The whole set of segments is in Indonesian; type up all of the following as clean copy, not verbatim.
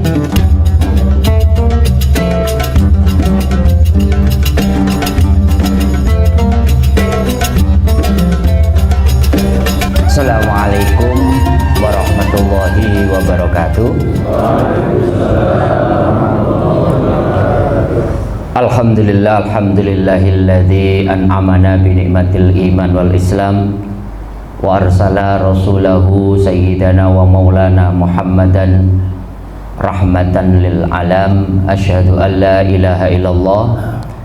Assalamualaikum warahmatullahi wabarakatuh. Alhamdulillah, alhamdulillahilladzi an'amana bi ni'matil iman wal islam wa arsala rasulahu sayyidana wa maulana Muhammadan rahmatan lil alam. Asyhadu an la ilaha illallah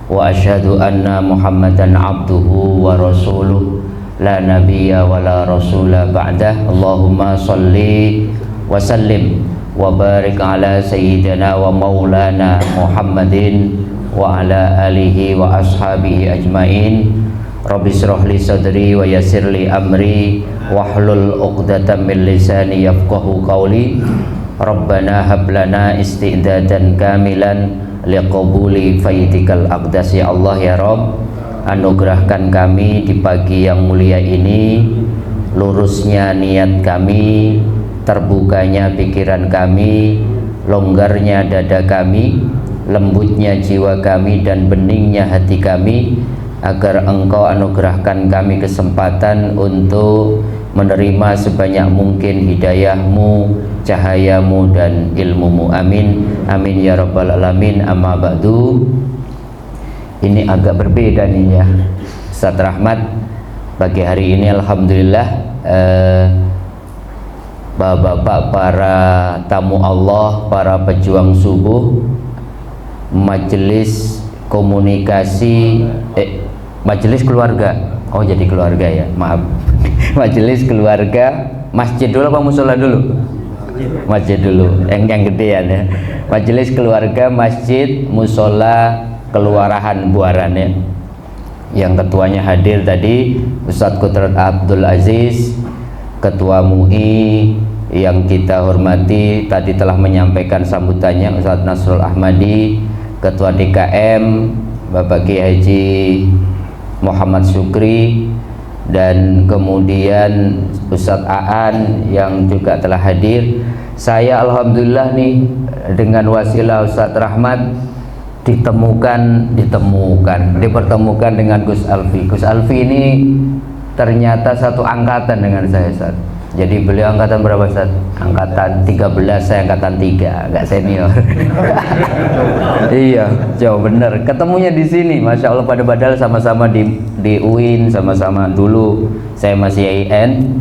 wa asyhadu anna Muhammadan abduhu wa rasuluh la nabiyya wa la rasula ba'dah. Allahumma salli wa sallim wa barik ala sayyidina wa maulana Muhammadin wa ala alihi wa ashabihi ajmain. Rabbi shrah li sadri wa yassir li amri wahlul 'uqdatam min lisani yafqahu qawli. Rabbana hab lana isti'dadan kamilan liqabuli faidikal aqdas. Ya Allah ya Rabb, anugerahkan kami di pagi yang mulia ini, lurusnya niat kami, terbukanya pikiran kami, longgarnya dada kami, lembutnya jiwa kami, dan beningnya hati kami, agar Engkau anugerahkan kami kesempatan untuk menerima sebanyak mungkin hidayah-Mu, cahaya-Mu, dan ilmu-Mu. Amin, amin ya rabbal alamin. Amma ba'du. Ini agak berbeda nih ya Ustaz Rahmat. Pagi hari ini alhamdulillah bapak-bapak, para tamu Allah, para pejuang subuh, majelis komunikasi majelis keluarga. Oh jadi keluarga ya, maaf. Majelis keluarga, masjid dulu apa musola dulu? Masjid dulu, yang gedean ya. Majelis keluarga masjid musola Kelurahan Buaran ya. Yang ketuanya hadir tadi Ustadz Kudrat Abdul Aziz, Ketua MUI yang kita hormati, tadi telah menyampaikan sambutannya Ustadz Nasrul Ahmadi, Ketua DKM Bapak Kiai Haji Muhammad Syukri, dan kemudian Ustadz Aan yang juga telah hadir. Saya alhamdulillah nih dengan wasilah Ustadz Rahmat dipertemukan dengan Gus Alfi. Gus Alfi ini ternyata satu angkatan dengan saya, Ustaz. Jadi beliau angkatan berapa, Ustaz? Angkatan 13, saya angkatan 3, agak senior. Iya, jauh bener. Ketemunya di sini, Masya Allah, padahal sama-sama di UIN, sama-sama dulu saya masih IAIN.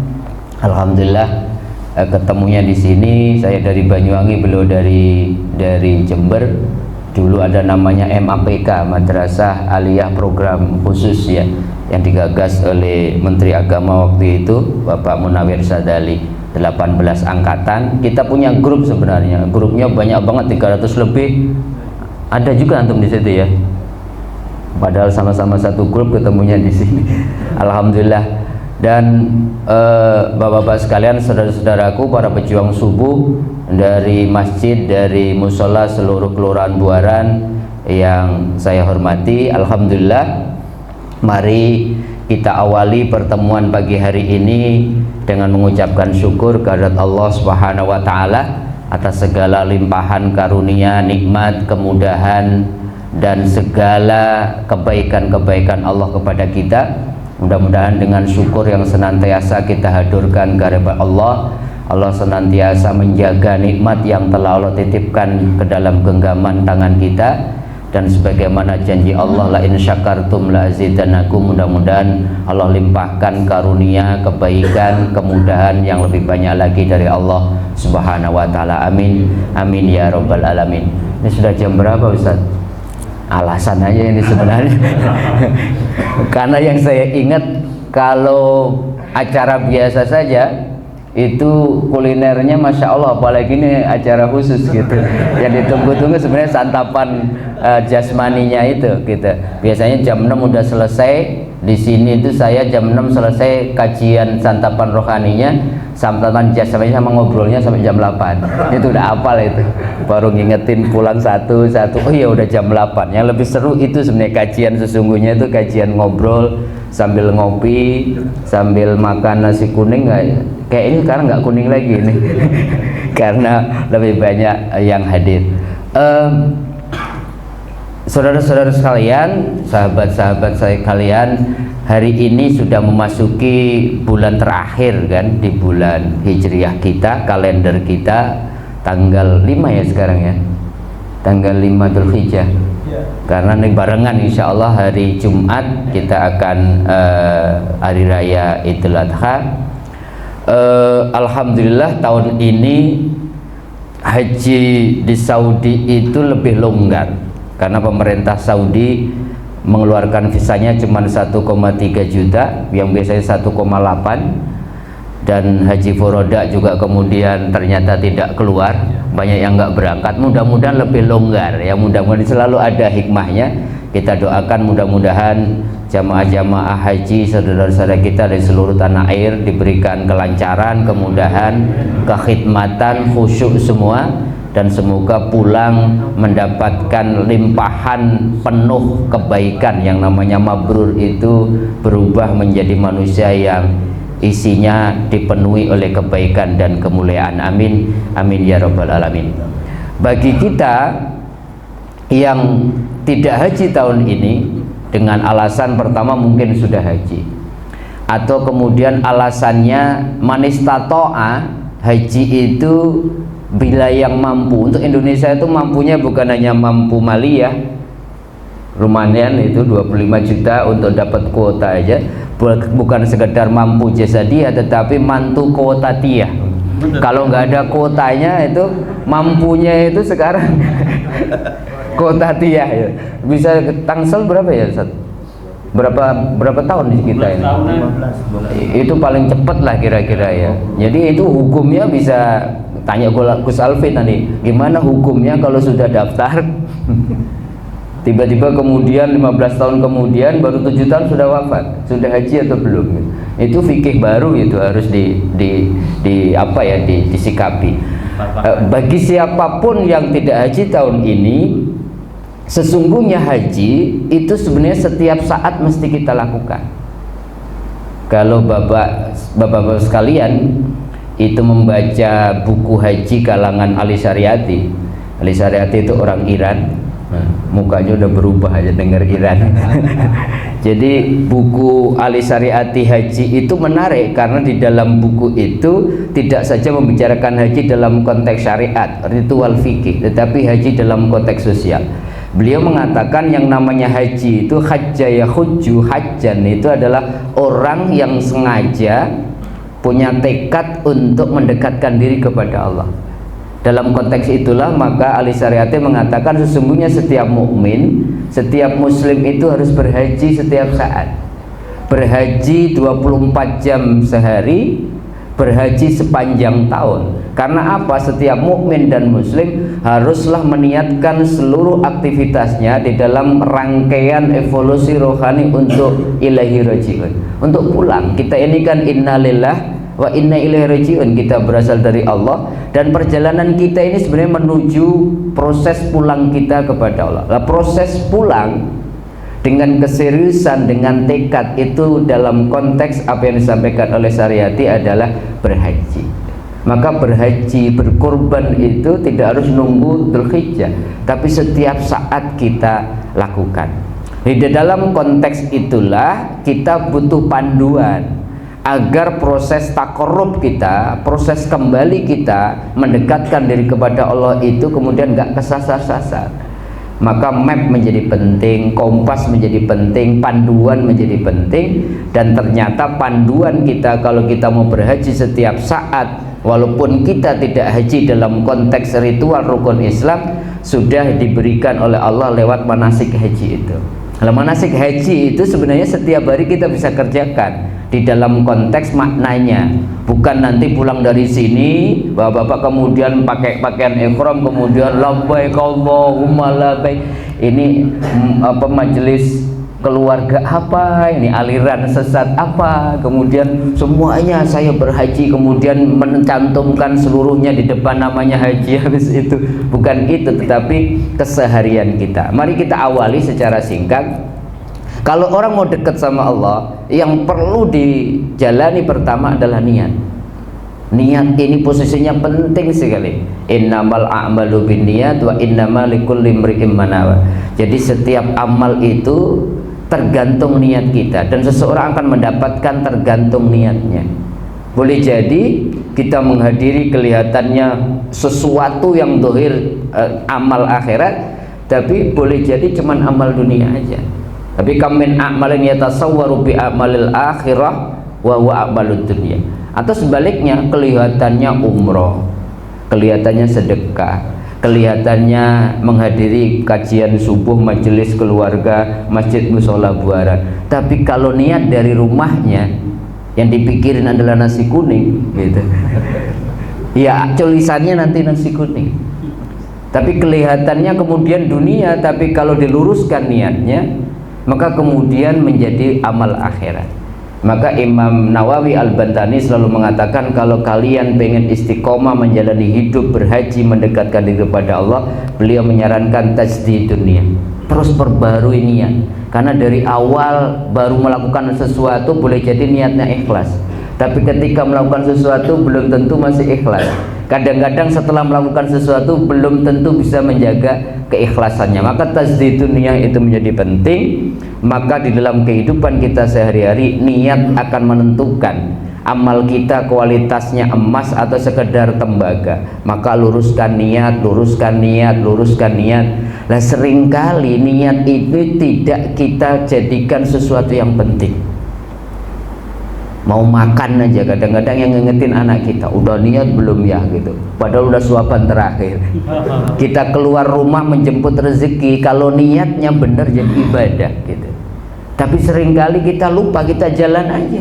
Alhamdulillah ketemunya di sini. Saya dari Banyuwangi, beliau dari Jember. Dulu ada namanya MAPK, Madrasah Aliyah Program Khusus ya, yang digagas oleh Menteri Agama waktu itu Bapak Munawir Sadali. 18 angkatan. Kita punya grup sebenarnya, grupnya banyak banget, 300 lebih. Ada juga antum di situ ya, padahal sama-sama satu grup, ketemunya di sini. Alhamdulillah. Dan bapak-bapak sekalian, saudara-saudaraku, para pejuang subuh dari masjid, dari musola seluruh Kelurahan Buaran yang saya hormati, alhamdulillah, mari kita awali pertemuan pagi hari ini dengan mengucapkan syukur kehadirat Allah Subhanahu wa taala atas segala limpahan karunia, nikmat, kemudahan, dan segala kebaikan-kebaikan Allah kepada kita. Mudah-mudahan dengan syukur yang senantiasa kita haturkan kehadirat Allah, Allah senantiasa menjaga nikmat yang telah Allah titipkan ke dalam genggaman tangan kita, dan sebagaimana janji Allah, la in syakartum la azidannakum, mudah-mudahan Allah limpahkan karunia, kebaikan, kemudahan yang lebih banyak lagi dari Allah Subhanahu wa taala. Amin, amin ya rabbal alamin. Ini sudah jam berapa, Ustaz? Alasan aja ini sebenarnya. Karena yang saya ingat, kalau acara biasa saja itu kulinernya Masya Allah, apalagi ini acara khusus gitu. Yang ditunggu-tunggu sebenarnya santapan jasmaninya itu gitu. Biasanya jam 6 udah selesai Di sini itu saya jam 6 selesai kajian santapan rohaninya, santapan jasmaninya sama ngobrolnya sampai jam 8. Itu udah hafal itu. Baru ngingetin pulang satu. Oh iya udah jam 8. Yang lebih seru itu sebenarnya kajian sesungguhnya itu kajian ngobrol sambil ngopi, sambil makan nasi kuning. Kayak ini sekarang nggak kuning lagi nih. Karena lebih banyak yang hadir. Saudara-saudara sekalian, sahabat-sahabat saya kalian, hari ini sudah memasuki bulan terakhir kan, di bulan Hijriah kita, kalender kita tanggal 5 ya sekarang ya, tanggal 5 Dzulhijjah ya. Karena ini barengan insya Allah hari Jumat kita akan hari raya Idul Adha. Alhamdulillah tahun ini haji di Saudi itu lebih longgar karena pemerintah Saudi mengeluarkan visanya cuma 1,3 juta yang biasanya 1,8, dan haji furoda juga kemudian ternyata tidak keluar, banyak yang nggak berangkat. Mudah-mudahan lebih longgar ya, mudah-mudahan selalu ada hikmahnya. Kita doakan mudah-mudahan jamaah-jamaah haji saudara-saudara kita dari seluruh tanah air diberikan kelancaran, kemudahan, kekhidmatan, khusyuk semua, dan semoga pulang mendapatkan limpahan penuh kebaikan. Yang namanya mabrur itu berubah menjadi manusia yang isinya dipenuhi oleh kebaikan dan kemuliaan. Amin, amin ya rabbal alamin. Bagi kita yang tidak haji tahun ini dengan alasan pertama mungkin sudah haji, atau kemudian alasannya manistato'a, haji itu bila yang mampu. Untuk Indonesia itu mampunya bukan hanya mampu maliyah, lumayan itu 25 juta untuk dapat kuota aja, bukan sekedar mampu jasadiah tetapi mantu kuotatiyah. Kalau nggak ada kuotanya itu mampunya itu sekarang kuotatiyah ya. Bisa Tangsel berapa ya Ustaz? Berapa tahun di kita ini? 15. Itu paling cepat lah kira-kira ya. Jadi itu hukumnya bisa tanya Gus Alvin nanti, gimana hukumnya kalau sudah daftar tiba-tiba kemudian 15 tahun kemudian baru 7 tahun sudah wafat, sudah haji atau belum? Itu fikih baru, itu harus disikapi. Bagi siapapun yang tidak haji tahun ini, sesungguhnya haji itu sebenarnya setiap saat mesti kita lakukan. Kalau bapak-bapak sekalian itu membaca buku haji kalangan Ali Syariati. Ali Syariati itu orang Iran, mukanya udah berubah aja dengar Iran. Jadi buku Ali Syariati haji itu menarik karena di dalam buku itu tidak saja membicarakan haji dalam konteks syariat, ritual fikih, tetapi haji dalam konteks sosial. Beliau mengatakan yang namanya haji itu hajja yahujju hajjan, itu adalah orang yang sengaja punya tekad untuk mendekatkan diri kepada Allah. Dalam konteks itulah maka Ali Syariati mengatakan sesungguhnya setiap mukmin, setiap muslim itu harus berhaji setiap saat. Berhaji 24 jam sehari, berhaji sepanjang tahun. Karena apa? Setiap mukmin dan muslim haruslah meniatkan seluruh aktivitasnya di dalam rangkaian evolusi rohani untuk ilahi rajiun, untuk pulang. Kita ini kan innalillah wa inna ilaihi rajiun, kita berasal dari Allah, dan perjalanan kita ini sebenarnya menuju proses pulang kita kepada Allah. Nah, proses pulang dengan keseriusan, dengan tekad itu dalam konteks apa yang disampaikan oleh Syariati adalah berhaji. Maka berhaji, berkorban itu tidak harus nunggu Dzulhijjah, tapi setiap saat kita lakukan. Di dalam konteks itulah kita butuh panduan agar proses takarrub kita, proses kembali kita mendekatkan diri kepada Allah itu kemudian nggak kesasar-sasar. Maka map menjadi penting, kompas menjadi penting, panduan menjadi penting. Dan ternyata panduan kita kalau kita mau berhaji setiap saat, walaupun kita tidak haji dalam konteks ritual rukun Islam, sudah diberikan oleh Allah lewat manasik haji itu. Kalau manasik haji itu sebenarnya setiap hari kita bisa kerjakan di dalam konteks maknanya, bukan nanti pulang dari sini bapak-bapak kemudian pakai pakaian ihram kemudian labbaik Allahumma labbaik. Ini majelis keluarga apa, ini aliran sesat apa, kemudian semuanya saya berhaji, kemudian mencantumkan seluruhnya di depan namanya haji. Habis itu bukan itu, tetapi keseharian kita. Mari kita awali secara singkat. Kalau orang mau dekat sama Allah, yang perlu dijalani pertama adalah niat. Niat ini posisinya penting sekali. Innamal a'malu binniyat wa innamal likulli imri'in ma nawa. Jadi setiap amal itu tergantung niat kita, dan seseorang akan mendapatkan tergantung niatnya. Boleh jadi kita menghadiri kelihatannya sesuatu yang dohir amal akhirat, tapi boleh jadi cuman amal dunia aja. Tapi kamin a'malin yatasawwaru bi amalil akhirah wa huwa amalud dunya. Atau sebaliknya, kelihatannya umroh, kelihatannya sedekah, kelihatannya menghadiri kajian subuh, majelis keluarga, masjid musola buaran, tapi kalau niat dari rumahnya yang dipikirin adalah nasi kuning gitu, ya tulisannya nanti nasi kuning, tapi kelihatannya kemudian dunia. Tapi kalau diluruskan niatnya, maka kemudian menjadi amal akhirat. Maka Imam Nawawi Al-Bantani selalu mengatakan, kalau kalian pengen istiqomah menjalani hidup berhaji, mendekatkan diri kepada Allah, beliau menyarankan tajdid dunia, terus perbarui niat. Karena dari awal baru melakukan sesuatu boleh jadi niatnya ikhlas, tapi ketika melakukan sesuatu belum tentu masih ikhlas. Kadang-kadang setelah melakukan sesuatu belum tentu bisa menjaga keikhlasannya. Maka tajdid dunia itu menjadi penting. Maka di dalam kehidupan kita sehari-hari, niat akan menentukan amal kita kualitasnya emas atau sekedar tembaga. Maka luruskan niat, luruskan niat, luruskan niat. Nah, seringkali niat itu tidak kita jadikan sesuatu yang penting. Mau makan aja kadang-kadang yang ngingetin anak kita, udah niat belum ya gitu, padahal udah suapan terakhir. Kita keluar rumah menjemput rezeki, kalau niatnya benar jadi ibadah gitu. Tapi seringkali kita lupa, kita jalan aja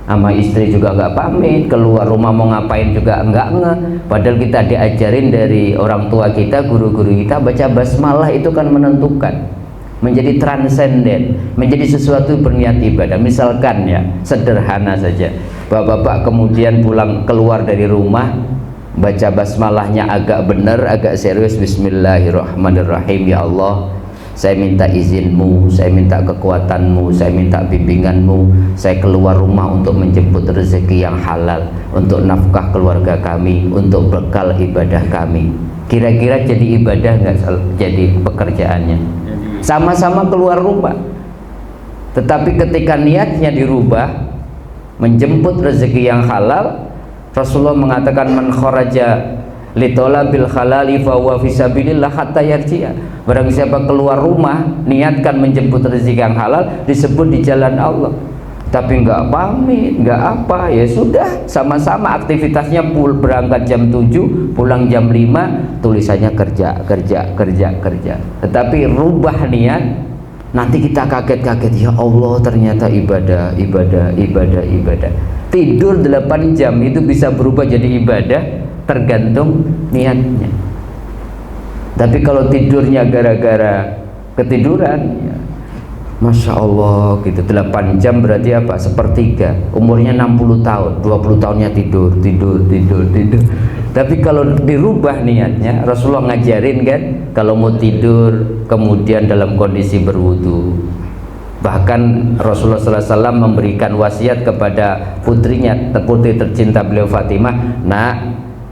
sama istri juga nggak pamit, keluar rumah mau ngapain juga nggak ngeh. Padahal kita diajarin dari orang tua kita, guru-guru kita, baca basmalah itu kan menentukan, menjadi transenden, menjadi sesuatu berniat ibadah. Misalkan ya, sederhana saja, bapak-bapak kemudian pulang keluar dari rumah, baca basmalahnya agak benar, agak serius, bismillahirrahmanirrahim, ya Allah, saya minta izinmu, saya minta kekuatanmu, saya minta bimbinganmu, saya keluar rumah untuk menjemput rezeki yang halal, untuk nafkah keluarga kami, untuk bekal ibadah kami. Kira-kira jadi ibadah nggak jadi pekerjaannya? Sama-sama keluar rumah, tetapi ketika niatnya dirubah menjemput rezeki yang halal, Rasulullah mengatakan, man kharaja litolabil halali fa huwa fisabilillah hatta yarji'a. Barang siapa keluar rumah niatkan menjemput rezeki yang halal, disebut di jalan Allah. Tapi nggak pamit, nggak apa, ya sudah, sama-sama aktivitasnya berangkat jam 7, pulang jam 5, tulisannya kerja. Tetapi rubah niat, nanti kita kaget-kaget, ya Allah ternyata ibadah. Tidur 8 jam itu bisa berubah jadi ibadah, tergantung niatnya. Tapi kalau tidurnya gara-gara ketiduran, ya, Masya Allah gitu, 8 jam berarti apa? Sepertiga, umurnya 60 tahun, 20 tahunnya tidur. Tapi kalau dirubah niatnya, Rasulullah ngajarin kan, kalau mau tidur kemudian dalam kondisi berwudu. Bahkan Rasulullah SAW memberikan wasiat kepada putrinya, putri tercinta beliau Fatimah, nak,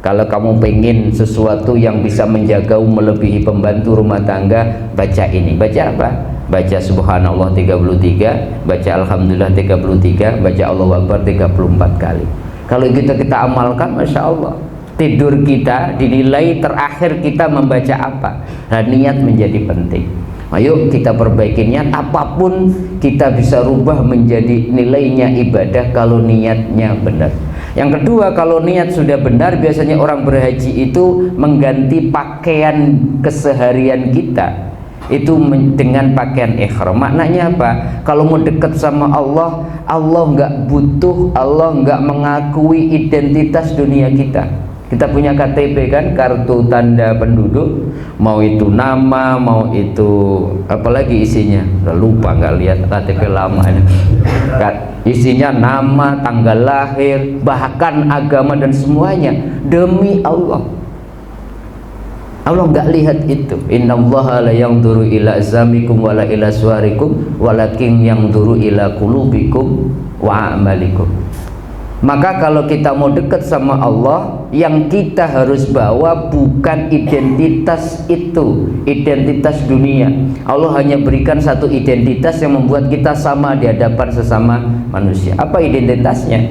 kalau kamu pengen sesuatu yang bisa menjagamu melebihi pembantu rumah tangga, baca ini. Baca apa? Baca subhanallah 33, baca alhamdulillah 33, baca Allahu Akbar 34 kali. Kalau kita amalkan, Masya Allah, tidur kita dinilai terakhir kita membaca apa. Nah, niat menjadi penting. Ayo kita perbaiki niat, apapun kita bisa rubah menjadi nilainya ibadah kalau niatnya benar. Yang kedua, kalau niat sudah benar, biasanya orang berhaji itu mengganti pakaian keseharian kita itu dengan pakaian ihram. Maknanya apa? Kalau mau dekat sama Allah, Allah nggak butuh, Allah nggak mengakui identitas dunia kita. Kita punya KTP kan, kartu tanda penduduk, mau itu nama, mau itu apalagi isinya, udah lupa, nggak lihat KTP lama ini. Isinya nama, tanggal lahir, bahkan agama dan semuanya. Demi Allah, Allah nggak lihat itu. Innallaha la yanzuru ila azamikum wala ila suwarikum walakin yanzuru ila qulubikum wa a'malikum. Maka kalau kita mau dekat sama Allah, yang kita harus bawa bukan identitas itu, identitas dunia. Allah hanya berikan satu identitas yang membuat kita sama di hadapan sesama manusia. Apa identitasnya?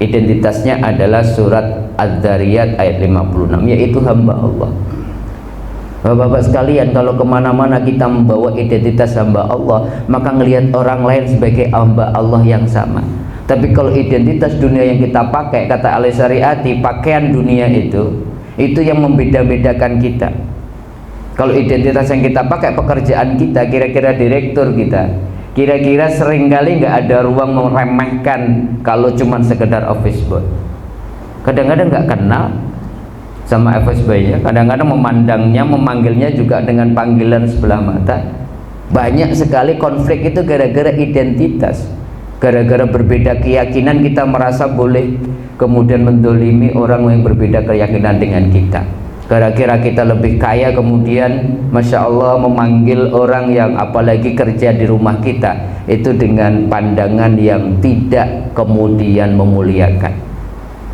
Identitasnya adalah surat Az-Zariyat ayat 56, yaitu hamba Allah. Bapak-bapak sekalian, kalau kemana-mana kita membawa identitas hamba Allah, maka ngelihat orang lain sebagai hamba Allah yang sama. Tapi kalau identitas dunia yang kita pakai, kata Ali Syariati, pakaian dunia itu yang membeda-bedakan kita. Kalau identitas yang kita pakai pekerjaan kita, kira-kira direktur kita, kira-kira seringkali nggak ada ruang meremehkan kalau cuma sekedar office boy. Kadang-kadang nggak kenal sama office boy-nya, kadang-kadang memandangnya, memanggilnya juga dengan panggilan sebelah mata. Banyak sekali konflik itu gara-gara identitas. Gara-gara berbeda keyakinan kita merasa boleh kemudian mendolimi orang yang berbeda keyakinan dengan kita. Gara-gara kita lebih kaya kemudian Masya Allah memanggil orang yang apalagi kerja di rumah kita itu dengan pandangan yang tidak kemudian memuliakan.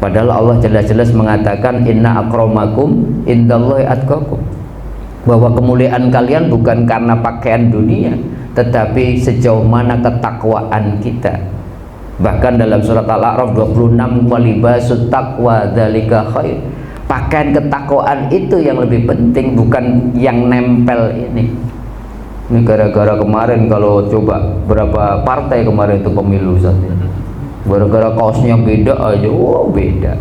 Padahal Allah jelas-jelas mengatakan inna akramakum indallahi atqakum, bahwa kemuliaan kalian bukan karena pakaian dunia, tetapi sejauh mana ketakwaan kita. Bahkan dalam surat Al-A'raf 26, walibasut taqwa dzalika khair. Pakaian ketakwaan itu yang lebih penting, bukan yang nempel ini. Ini gara-gara kemarin kalau coba berapa partai kemarin itu pemilu saja, gara-gara kaosnya beda aja, wow beda.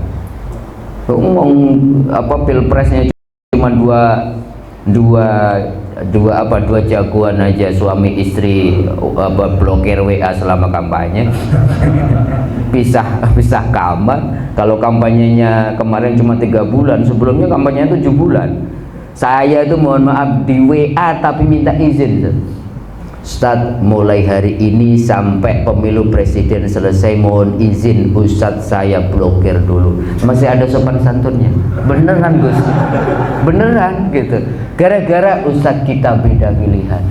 Ngomong apa pilpresnya cuma dua jagoan aja, suami istri blokir WA selama kampanye. pisah kamar. Kalau kampanyenya kemarin cuma 3 bulan, sebelumnya kampanyenya 7 bulan. Saya itu mohon maaf di WA tapi minta izin, Ustadz, mulai hari ini sampai pemilu presiden selesai mohon izin Ustadz saya blokir dulu. Masih ada sopan santunnya. Beneran Gus, beneran gitu. Gara-gara Ustadz kita beda pilihan.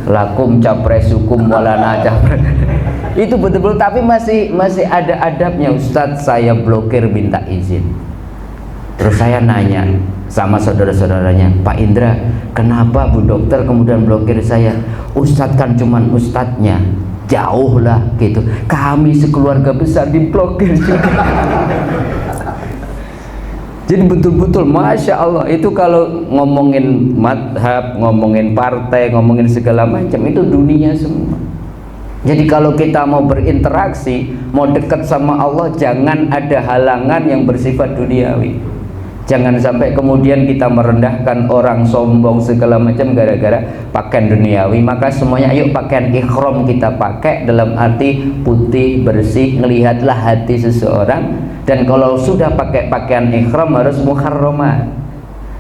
Lakum capres hukum walana capres. Itu betul-betul, tapi masih ada adabnya. Ustadz saya blokir minta izin. Terus saya nanya sama saudara-saudaranya, Pak Indra, kenapa Bu Dokter kemudian blokir saya? Ustadz kan cuman ustadznya, jauh lah gitu. Kami sekeluarga besar diblokir juga. Jadi betul-betul Masya Allah, itu kalau ngomongin madhab, ngomongin partai, ngomongin segala macam, itu dunia semua. Jadi kalau kita mau berinteraksi, mau dekat sama Allah, jangan ada halangan yang bersifat duniawi. Jangan sampai kemudian kita merendahkan orang, sombong segala macam gara-gara pakaian duniawi. Maka semuanya ayo pakaian ikhram kita pakai, dalam arti putih, bersih, ngelihatlah hati seseorang. Dan kalau sudah pakai pakaian ikhram harus muharramat.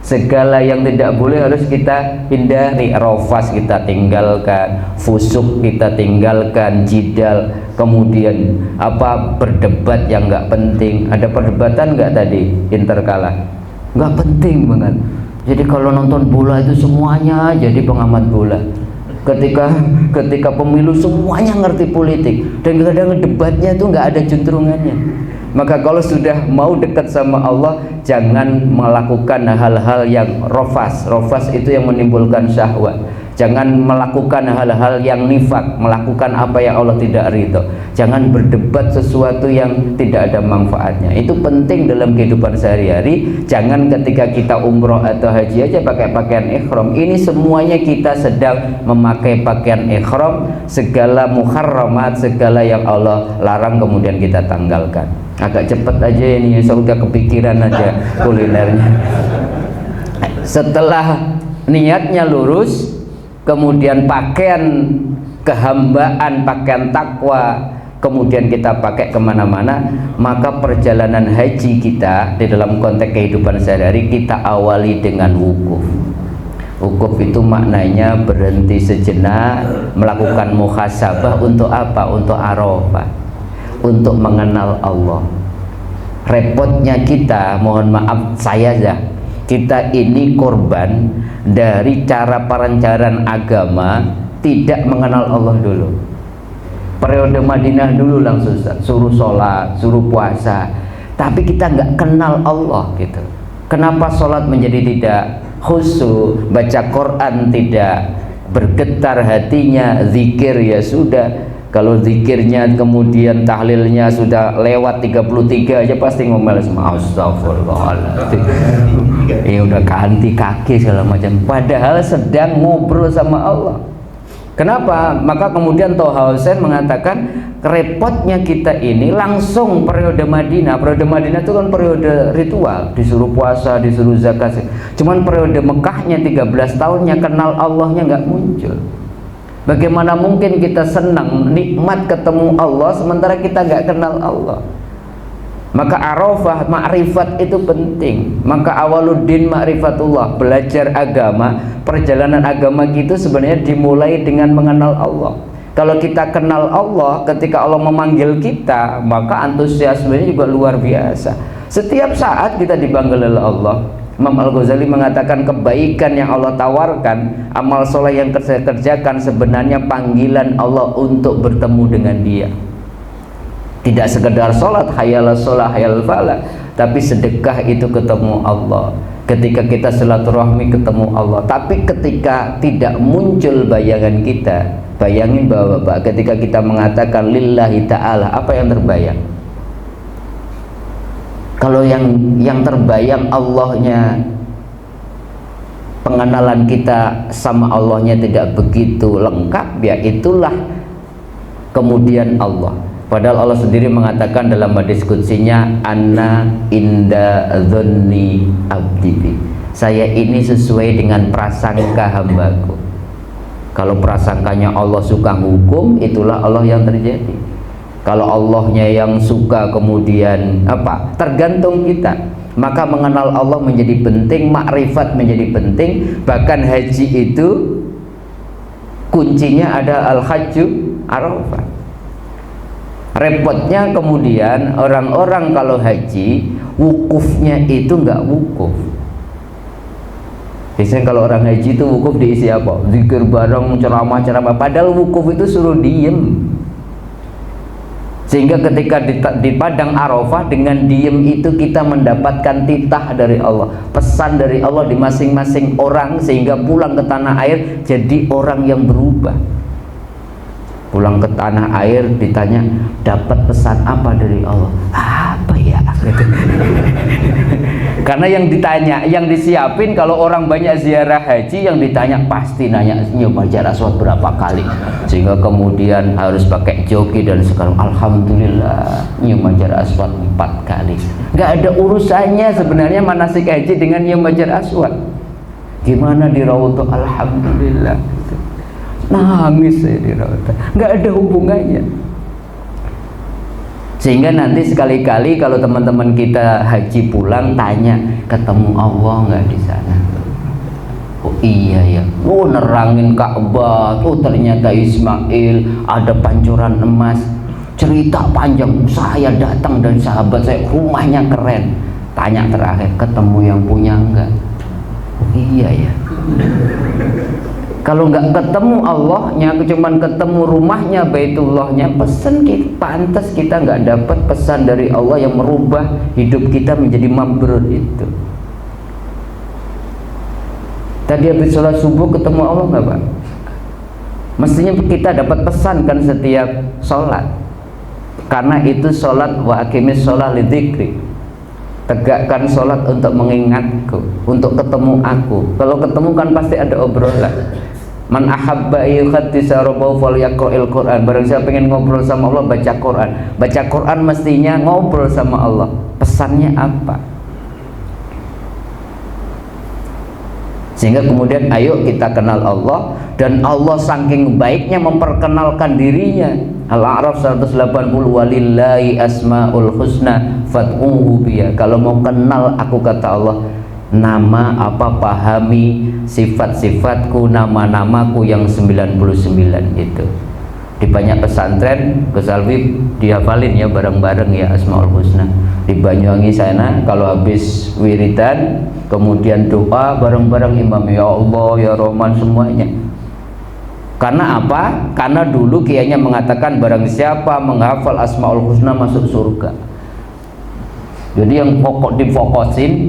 Segala yang tidak boleh harus kita hindari. Rofas kita tinggalkan, fusuk kita tinggalkan, jidal, kemudian apa berdebat yang nggak penting. Ada perdebatan nggak tadi interkalah? Nggak penting banget. Jadi kalau nonton bola itu semuanya jadi pengamat bola. Ketika pemilu semuanya ngerti politik, dan kadang-kadang debatnya itu nggak ada juntrungannya. Maka kalau sudah mau dekat sama Allah, jangan melakukan hal-hal yang rofas. Rofas itu yang menimbulkan syahwat. Jangan melakukan hal-hal yang nifak, melakukan apa yang Allah tidak ridho. Jangan berdebat sesuatu yang tidak ada manfaatnya. Itu penting dalam kehidupan sehari-hari. Jangan ketika kita umroh atau haji aja pakai pakaian ikhram. Ini semuanya kita sedang memakai pakaian ikhram. Segala muharramat, segala yang Allah larang kemudian kita tanggalkan. Agak cepat aja ini, saya udah kepikiran aja kulinernya. Setelah niatnya lurus, kemudian pakaian kehambaan, pakaian takwa, kemudian kita pakai kemana-mana, maka perjalanan haji kita di dalam konteks kehidupan sehari-hari kita awali dengan wukuf. Wukuf itu maknanya berhenti sejenak, melakukan muhasabah untuk apa? Untuk Arafah, untuk mengenal Allah. Repotnya kita, mohon maaf saya ya, kita ini korban dari cara perencanaan agama tidak mengenal Allah dulu. Periode Madinah dulu langsung suruh sholat, suruh puasa, tapi kita nggak kenal Allah gitu. Kenapa sholat menjadi tidak khusyuk, baca Quran tidak bergetar hatinya, zikir ya sudah. Kalau zikirnya kemudian tahlilnya sudah lewat 33 aja pasti ngomel sama astagfirullahaladzim. Ya udah ganti kaki segala macam. Padahal sedang ngobrol sama Allah. Kenapa? Maka kemudian Thaha Hussein mengatakan repotnya kita ini langsung periode Madinah. Periode Madinah itu kan periode ritual, disuruh puasa, disuruh zakat. Cuman periode Mekahnya 13 tahunnya kenal Allahnya nggak muncul. Bagaimana mungkin kita senang nikmat ketemu Allah sementara kita nggak kenal Allah? Maka Arafah, ma'rifat itu penting. Maka awaluddin ma'rifatullah, belajar agama, perjalanan agama kita sebenarnya dimulai dengan mengenal Allah. Kalau kita kenal Allah, ketika Allah memanggil kita, maka antusiasmenya juga luar biasa. Setiap saat kita dipanggil oleh Allah. Imam Al-Ghazali mengatakan kebaikan yang Allah tawarkan, amal soleh yang saya kerjakan sebenarnya panggilan Allah untuk bertemu dengan Dia. Tidak sekedar sholat, hayal sholat, hayal falah, tapi sedekah itu ketemu Allah. Ketika kita silaturahmi ketemu Allah. Tapi ketika tidak muncul bayangan kita, bayangin Bapak, ketika kita mengatakan lillahi ta'ala, apa yang terbayang? Kalau yang terbayang Allahnya, pengenalan kita sama Allahnya tidak begitu lengkap, ya itulah kemudian Allah. Padahal Allah sendiri mengatakan dalam hadis qudsinya, Anna inda dzanni abdi, saya ini sesuai dengan prasangka hambaku. Kalau prasangkanya Allah suka hukum, itulah Allah yang terjadi. Kalau Allahnya yang suka kemudian apa? Tergantung kita. Maka mengenal Allah menjadi penting, makrifat menjadi penting. Bahkan haji itu kuncinya ada al-hajju Arafah. Repotnya kemudian orang-orang kalau haji wukufnya itu nggak wukuf. Biasanya kalau orang haji itu wukuf diisi apa? Zikir bareng, ceramah-ceramah. Padahal wukuf itu suruh diem. Sehingga ketika di padang Arafah dengan diem itu kita mendapatkan titah dari Allah, pesan dari Allah di masing-masing orang, sehingga pulang ke tanah air jadi orang yang berubah. Pulang ke tanah air ditanya, dapat pesan apa dari Allah? Apa ya? Karena yang ditanya, yang disiapin kalau orang banyak ziarah haji, yang ditanya pasti nanya nyium Hajar Aswad berapa kali, sehingga kemudian harus pakai joki. Dan sekarang alhamdulillah nyium Hajar Aswad 4 kali. Nggak ada urusannya sebenarnya manasik haji dengan nyium Hajar Aswad. Gimana di Raudhah? Alhamdulillah, nangis saya di Raudhah, nggak ada hubungannya. Sehingga nanti sekali-kali kalau teman-teman kita haji pulang tanya, ketemu Allah nggak di sana? Oh iya ya, oh nerangin Ka'bah, oh ternyata Ismail ada pancuran emas, cerita panjang. Saya datang dan sahabat saya, rumahnya keren. Tanya terakhir, ketemu yang punya enggak? Oh iya ya. Kalau nggak ketemu Allahnya, cuman ketemu rumahnya, Baitullahnya, pesan kita, pantas kita nggak dapat pesan dari Allah yang merubah hidup kita menjadi mabrur itu. Tadi habis sholat subuh ketemu Allah nggak Pak? Mestinya kita dapat pesan kan setiap sholat. Karena itu sholat wa aqimis sholat lidzikri. Tegakkan sholat untuk mengingatku, untuk ketemu aku. Kalau ketemu kan pasti ada obrolan. Man ahabba yuhaddisa rabbahu falyaqra'il Qur'an. Barang siapa pengen ngobrol sama Allah, baca Quran. Baca Quran mestinya ngobrol sama Allah. Pesannya apa? Sehingga kemudian ayo kita kenal Allah. Dan Allah saking baiknya memperkenalkan dirinya. Al-A'raf 180, walillahi asmaul husna fad'uhu biha. Kalau mau kenal aku, kata Allah, nama apa, pahami sifat-sifatku, nama-namaku yang 99 itu. Di banyak pesantren Gus Alwi dihafalin ya bareng-bareng ya Asmaul Husna. Di Banyuwangi sana kalau habis wiridan kemudian doa bareng-bareng imam, ya Allah ya Rahman semuanya. Karena apa? Karena dulu kiainya mengatakan barang siapa menghafal Asmaul Husna masuk surga. Jadi yang pokok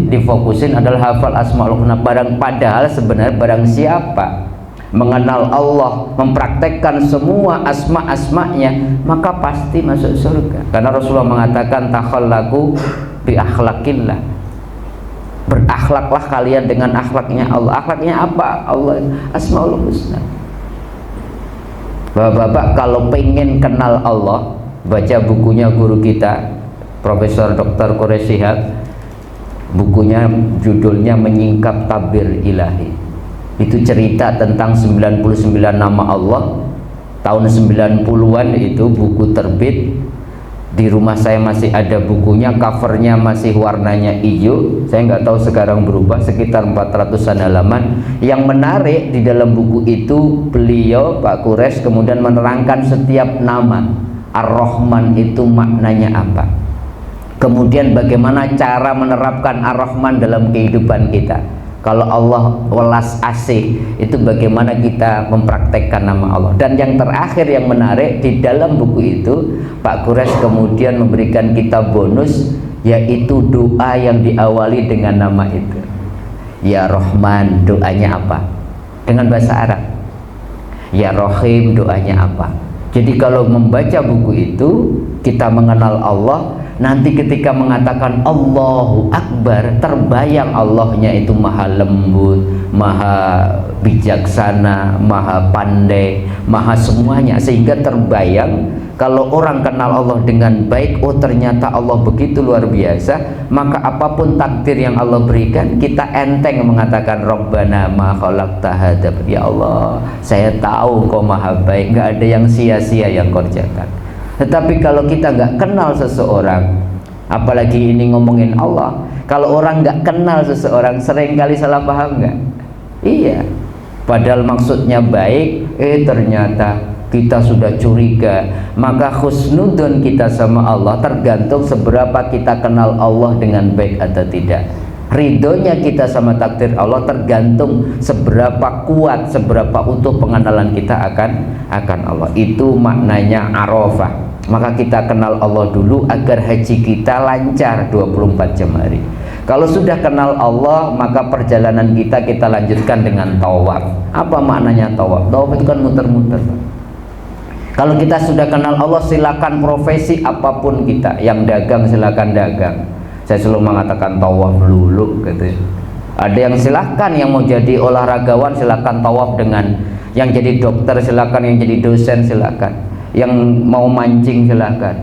difokusin adalah hafal Asmaul Husna. Padahal sebenarnya barang siapa mengenal Allah, mempraktekkan semua asma-asmanya, maka pasti masuk surga. Karena Rasulullah mengatakan takhallaqu bi akhlaqillah. Berakhlaklah kalian dengan akhlaknya Allah. Akhlaknya apa? Allah Asmaul Husna. Bapak-bapak kalau pengen kenal Allah, baca bukunya guru kita Profesor Dr. Quraish Shihab. Bukunya judulnya Menyingkap Tabir Ilahi. Itu cerita tentang 99 nama Allah. Tahun 90-an itu buku terbit. Di rumah saya masih ada bukunya, covernya masih warnanya hijau. Saya nggak tahu sekarang berubah, sekitar 400-an halaman. Yang menarik di dalam buku itu, beliau Pak Quraish kemudian menerangkan setiap nama. Ar-Rahman itu maknanya apa, kemudian bagaimana cara menerapkan Ar-Rahman dalam kehidupan kita. Kalau Allah welas asih, itu bagaimana kita mempraktekkan nama Allah. Dan yang terakhir yang menarik di dalam buku itu, Pak Quraish kemudian memberikan kita bonus, yaitu doa yang diawali dengan nama itu. Ya Rahman, doanya apa? Dengan bahasa Arab. Ya Rahim, doanya apa? Jadi kalau membaca buku itu, kita mengenal Allah. Nanti ketika mengatakan Allahu Akbar, terbayang Allahnya itu maha lembut, maha bijaksana, maha pandai, maha semuanya. Sehingga terbayang kalau orang kenal Allah dengan baik, oh ternyata Allah begitu luar biasa. Maka apapun takdir yang Allah berikan, kita enteng mengatakan Rabbana ma khalaqta hadza. Ya Allah, saya tahu Engkau maha baik, nggak ada yang sia-sia yang Kau kerjakan. Tetapi kalau kita nggak kenal seseorang, apalagi ini ngomongin Allah, kalau orang nggak kenal seseorang, seringkali salah paham nggak? Iya, padahal maksudnya baik, ternyata kita sudah curiga. Maka husnudon kita sama Allah tergantung seberapa kita kenal Allah dengan baik atau tidak. Ridhonya kita sama takdir Allah tergantung seberapa kuat, seberapa utuh pengenalan kita akan Allah. Itu maknanya Arafah. Maka kita kenal Allah dulu agar haji kita lancar 24 jam hari. Kalau sudah kenal Allah, maka perjalanan kita lanjutkan dengan tawaf. Apa maknanya tawaf? Tawaf itu kan muter-muter. Kalau kita sudah kenal Allah, silakan profesi apapun kita. Yang dagang silakan dagang. Saya selalu mengatakan tawaf dulu gitu. Ada yang silahkan, yang mau jadi olahragawan silahkan tawaf dengan, yang jadi dokter silahkan, yang jadi dosen silahkan, yang mau mancing silahkan,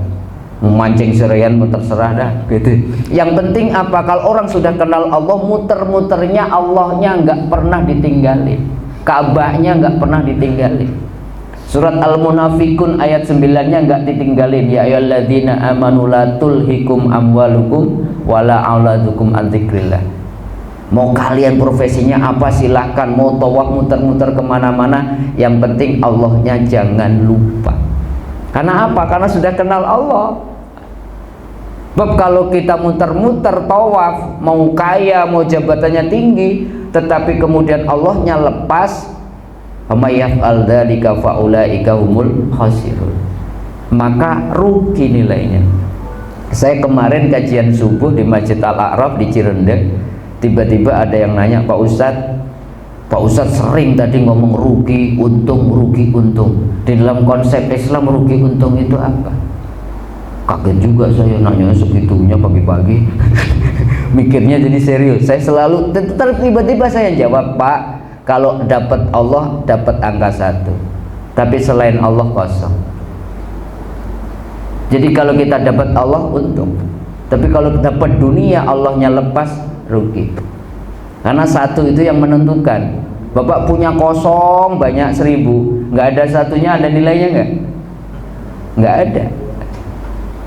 mau mancing serian mau terserah dah gitu. Yang penting apa? Kalau orang sudah kenal Allah, muter-muternya Allahnya nggak pernah ditinggalin, Ka'bahnya nggak pernah ditinggalin. Surat Al-Munafikun ayat 9-nya nggak ditinggalin. Ya ayyuhalladzina amanu la tulhikum amwalukum wala auladukum an dzikrillah. Mau kalian profesinya apa silahkan, mau tawaf muter-muter kemana-mana, yang penting Allahnya jangan lupa. Karena apa? Karena sudah kenal Allah. Sebab kalau kita muter-muter tawaf, mau kaya, mau jabatannya tinggi, tetapi kemudian Allahnya lepas, famayaf'al dzalika faulaika humul khasirun, maka rugi nilainya. Saya kemarin kajian subuh di Masjid Al-A'raf di Cirende, tiba-tiba ada yang nanya, Pak Ustadz sering tadi ngomong rugi untung, rugi untung. Di dalam konsep Islam rugi untung itu apa? Kaget juga saya, nanya segitunya pagi-pagi. Mikirnya jadi serius. Saya selalu, tiba-tiba saya jawab, Pak, kalau dapat Allah dapat angka 1, tapi selain Allah kosong. Jadi kalau kita dapat Allah untung, tapi kalau dapat dunia Allahnya lepas, rugi. Karena 1 itu yang menentukan. Bapak punya kosong banyak 1000, nggak ada 1-nya, ada nilainya nggak? nggak ada.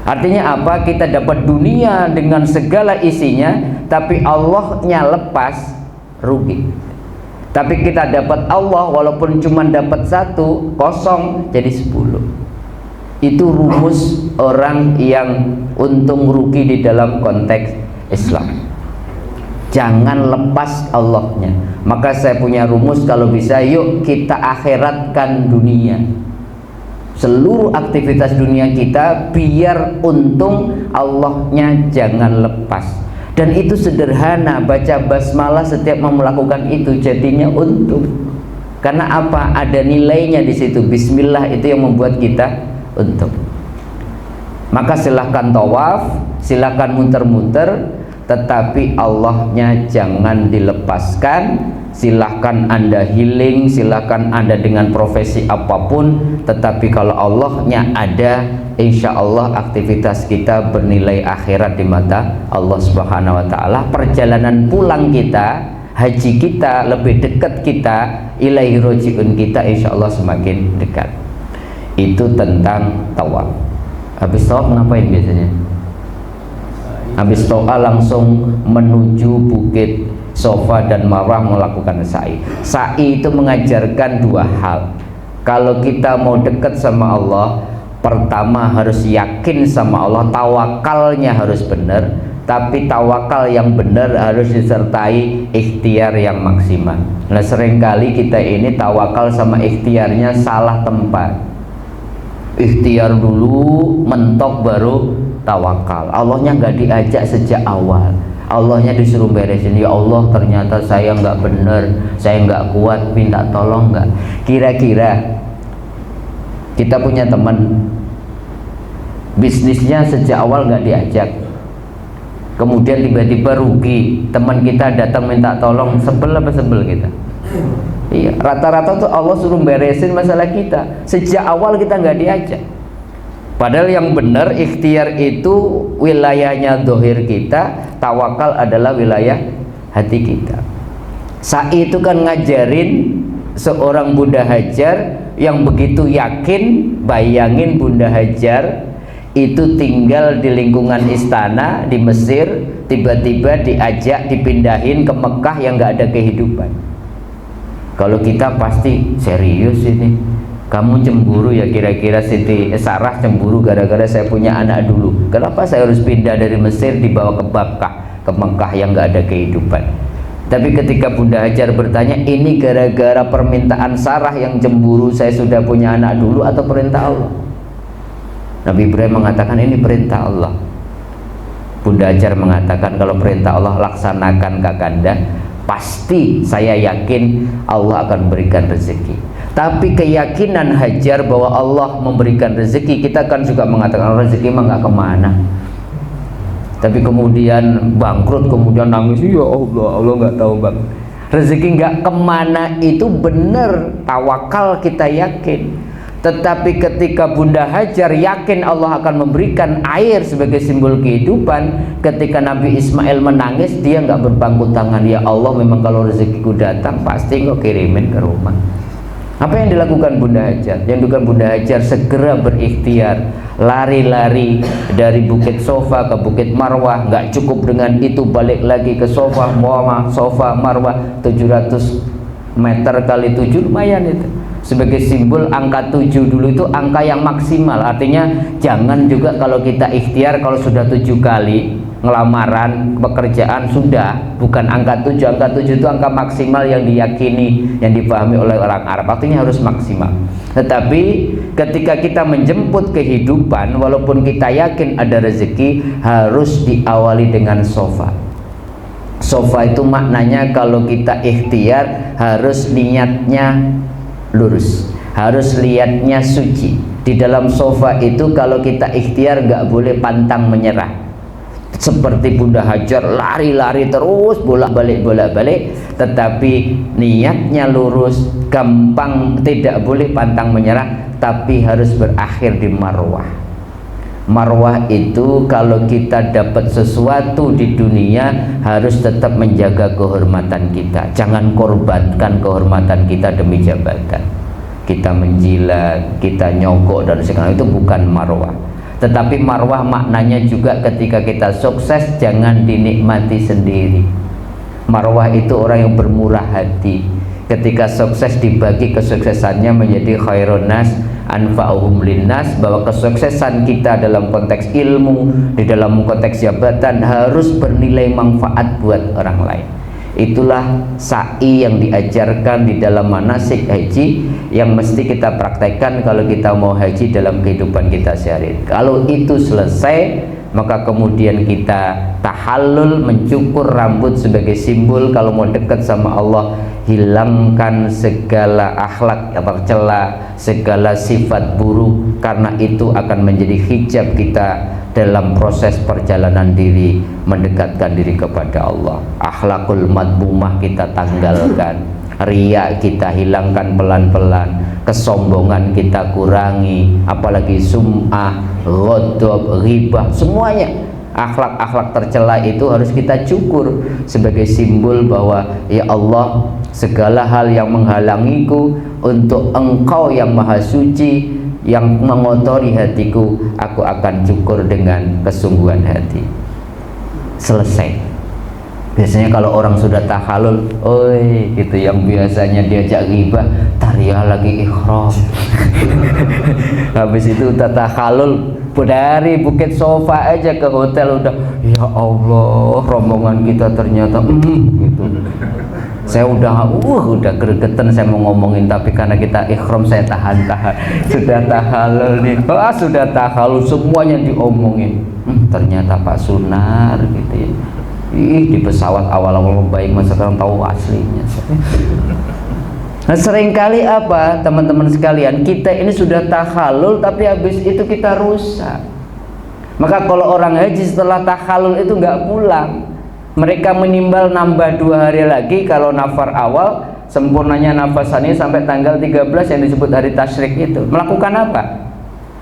Artinya apa? Kita dapat dunia dengan segala isinya, tapi Allahnya lepas, rugi. Tapi kita dapat Allah walaupun cuma dapat 1, kosong jadi 10. Itu rumus orang yang untung rugi di dalam konteks Islam. Jangan lepas Allahnya. Maka saya punya rumus, kalau bisa yuk kita akhiratkan dunia. Seluruh aktivitas dunia kita biar untung, Allahnya jangan lepas. Dan itu sederhana, baca basmalah setiap mau melakukan itu jadinya untung. Karena apa? Ada nilainya di situ. Bismillah itu yang membuat kita untung. Maka silahkan tawaf, silahkan muter-muter, tetapi Allahnya jangan dilepaskan. Silahkan Anda healing, silahkan Anda dengan profesi apapun, tetapi kalau Allahnya ada, insya Allah aktivitas kita bernilai akhirat di mata Allah Subhanahu wa Ta'ala. Perjalanan pulang kita, haji kita, lebih dekat kita, ilaihi roji'un kita, insya Allah semakin dekat. Itu tentang tawaf. Habis tawaf ngapain biasanya? Habis tawaf langsung menuju Bukit Safa dan Marwah melakukan sa'i. Sa'i itu mengajarkan 2 hal. Kalau kita mau dekat sama Allah, pertama harus yakin sama Allah, tawakalnya harus benar. Tapi tawakal yang benar harus disertai ikhtiar yang maksimal. Nah, seringkali kita ini tawakal sama ikhtiarnya salah tempat. Ikhtiar dulu, mentok baru tawakal. Allahnya nggak diajak sejak awal. Allahnya disuruh beresin. Ya Allah, ternyata saya nggak benar, saya nggak kuat, minta tolong nggak. Kira-kira kita punya teman, bisnisnya sejak awal nggak diajak, kemudian tiba-tiba rugi, teman kita datang minta tolong, sebel apa sebel kita? Iya, rata-rata tuh Allah suruh beresin masalah kita, sejak awal kita nggak diajak. Padahal yang benar ikhtiar itu wilayahnya dohir kita, tawakal adalah wilayah hati kita. Sa'i itu kan ngajarin seorang Bunda Hajar yang begitu yakin. Bayangin Bunda Hajar itu tinggal di lingkungan istana di Mesir, tiba-tiba diajak dipindahin ke Mekah yang nggak ada kehidupan. Kalau kita pasti serius ini. Kamu cemburu ya, kira-kira Siti Sarah cemburu gara-gara saya punya anak dulu. Kenapa saya harus pindah dari Mesir dibawa ke Mekah yang nggak ada kehidupan? Tapi ketika Bunda Hajar bertanya, ini gara-gara permintaan Sarah yang cemburu saya sudah punya anak dulu atau perintah Allah? Nabi Ibrahim mengatakan ini perintah Allah. Bunda Hajar mengatakan kalau perintah Allah laksanakan kakanda, pasti saya yakin Allah akan berikan rezeki. Tapi keyakinan Hajar bahwa Allah memberikan rezeki, kita kan juga mengatakan rezeki mah nggak kemana. Tapi kemudian bangkrut, kemudian nangis, ya Allah nggak tahu bang. Rezeki nggak kemana itu benar, tawakal kita yakin. Tetapi ketika Bunda Hajar yakin Allah akan memberikan air sebagai simbol kehidupan, ketika Nabi Ismail menangis, dia nggak berpangku tangan, ya Allah memang kalau rezekiku datang pasti engkau kirimin ke rumah. Apa yang dilakukan Bunda Hajar? Yang dilakukan Bunda Hajar segera berikhtiar, lari-lari dari Bukit Safa ke Bukit Marwah. Nggak cukup dengan itu, balik lagi ke Safa Marwah 700 meter kali 7, lumayan itu. Sebagai simbol angka 7 dulu itu angka yang maksimal. Artinya jangan juga kalau kita ikhtiar, kalau sudah 7 kali ngelamaran pekerjaan sudah, bukan angka 7. Angka 7 itu angka maksimal yang diyakini, yang dipahami oleh orang Arab. Artinya harus maksimal. Tetapi ketika kita menjemput kehidupan, walaupun kita yakin ada rezeki, harus diawali dengan sofa. Sofa itu maknanya kalau kita ikhtiar harus niatnya lurus, harus lihatnya suci. Di dalam sofa itu kalau kita ikhtiar nggak boleh pantang menyerah. Seperti Bunda Hajar lari-lari terus bolak-balik, tetapi niatnya lurus, gampang, tidak boleh pantang menyerah, tapi harus berakhir di Marwah. Marwah itu kalau kita dapat sesuatu di dunia harus tetap menjaga kehormatan kita, jangan korbankan kehormatan kita demi jabatan. kita menjilat, kita nyogok dan segala itu bukan marwah. Tetapi marwah maknanya juga ketika kita sukses jangan dinikmati sendiri. Marwah itu orang yang bermurah hati. Ketika sukses dibagi kesuksesannya menjadi khairun nas anfa'uhum linnas, bahwa kesuksesan kita dalam konteks ilmu, di dalam konteks jabatan harus bernilai manfaat buat orang lain. Itulah sa'i yang diajarkan di dalam manasik haji yang mesti kita praktekkan kalau kita mau haji dalam kehidupan kita sehari-hari. Kalau itu selesai, maka kemudian kita tahallul, mencukur rambut sebagai simbol kalau mau dekat sama Allah. Hilangkan segala akhlak yang tercela, segala sifat buruk, karena itu akan menjadi hijab kita dalam proses perjalanan diri mendekatkan diri kepada Allah. Akhlakul madmumah kita tanggalkan, riya kita hilangkan pelan-pelan, kesombongan kita kurangi, apalagi sum'ah, ghadab, ghibah, semuanya akhlak-akhlak tercela itu harus kita cukur sebagai simbol bahwa ya Allah, segala hal yang menghalangiku untuk Engkau yang maha suci yang mengotori hatiku, aku akan cukur dengan kesungguhan hati. Selesai. Biasanya kalau orang sudah tahallul, oi gitu, yang biasanya diajak ghibah, taria lagi ikhram. Habis itu udah tahallul, dari Bukit Sofa aja ke hotel udah, ya Allah, rombongan kita ternyata gitu. Saya udah gregetan saya mau ngomongin, tapi karena kita ikhram saya tahan-tahan. Sudah tahallul nih, sudah tahallul semuanya diomongin. Ternyata Pak Sunar gitu ya. Di pesawat awal-awal baik, masa sekarang tahu aslinya. Nah, seringkali apa teman-teman sekalian, kita ini sudah tahallul tapi habis itu kita rusak. Maka kalau orang haji setelah tahallul itu nggak pulang, mereka menimbal nambah 2 hari lagi. Kalau nafar awal, sempurnanya nafasannya sampai tanggal 13 yang disebut hari tasyrik itu. Melakukan apa?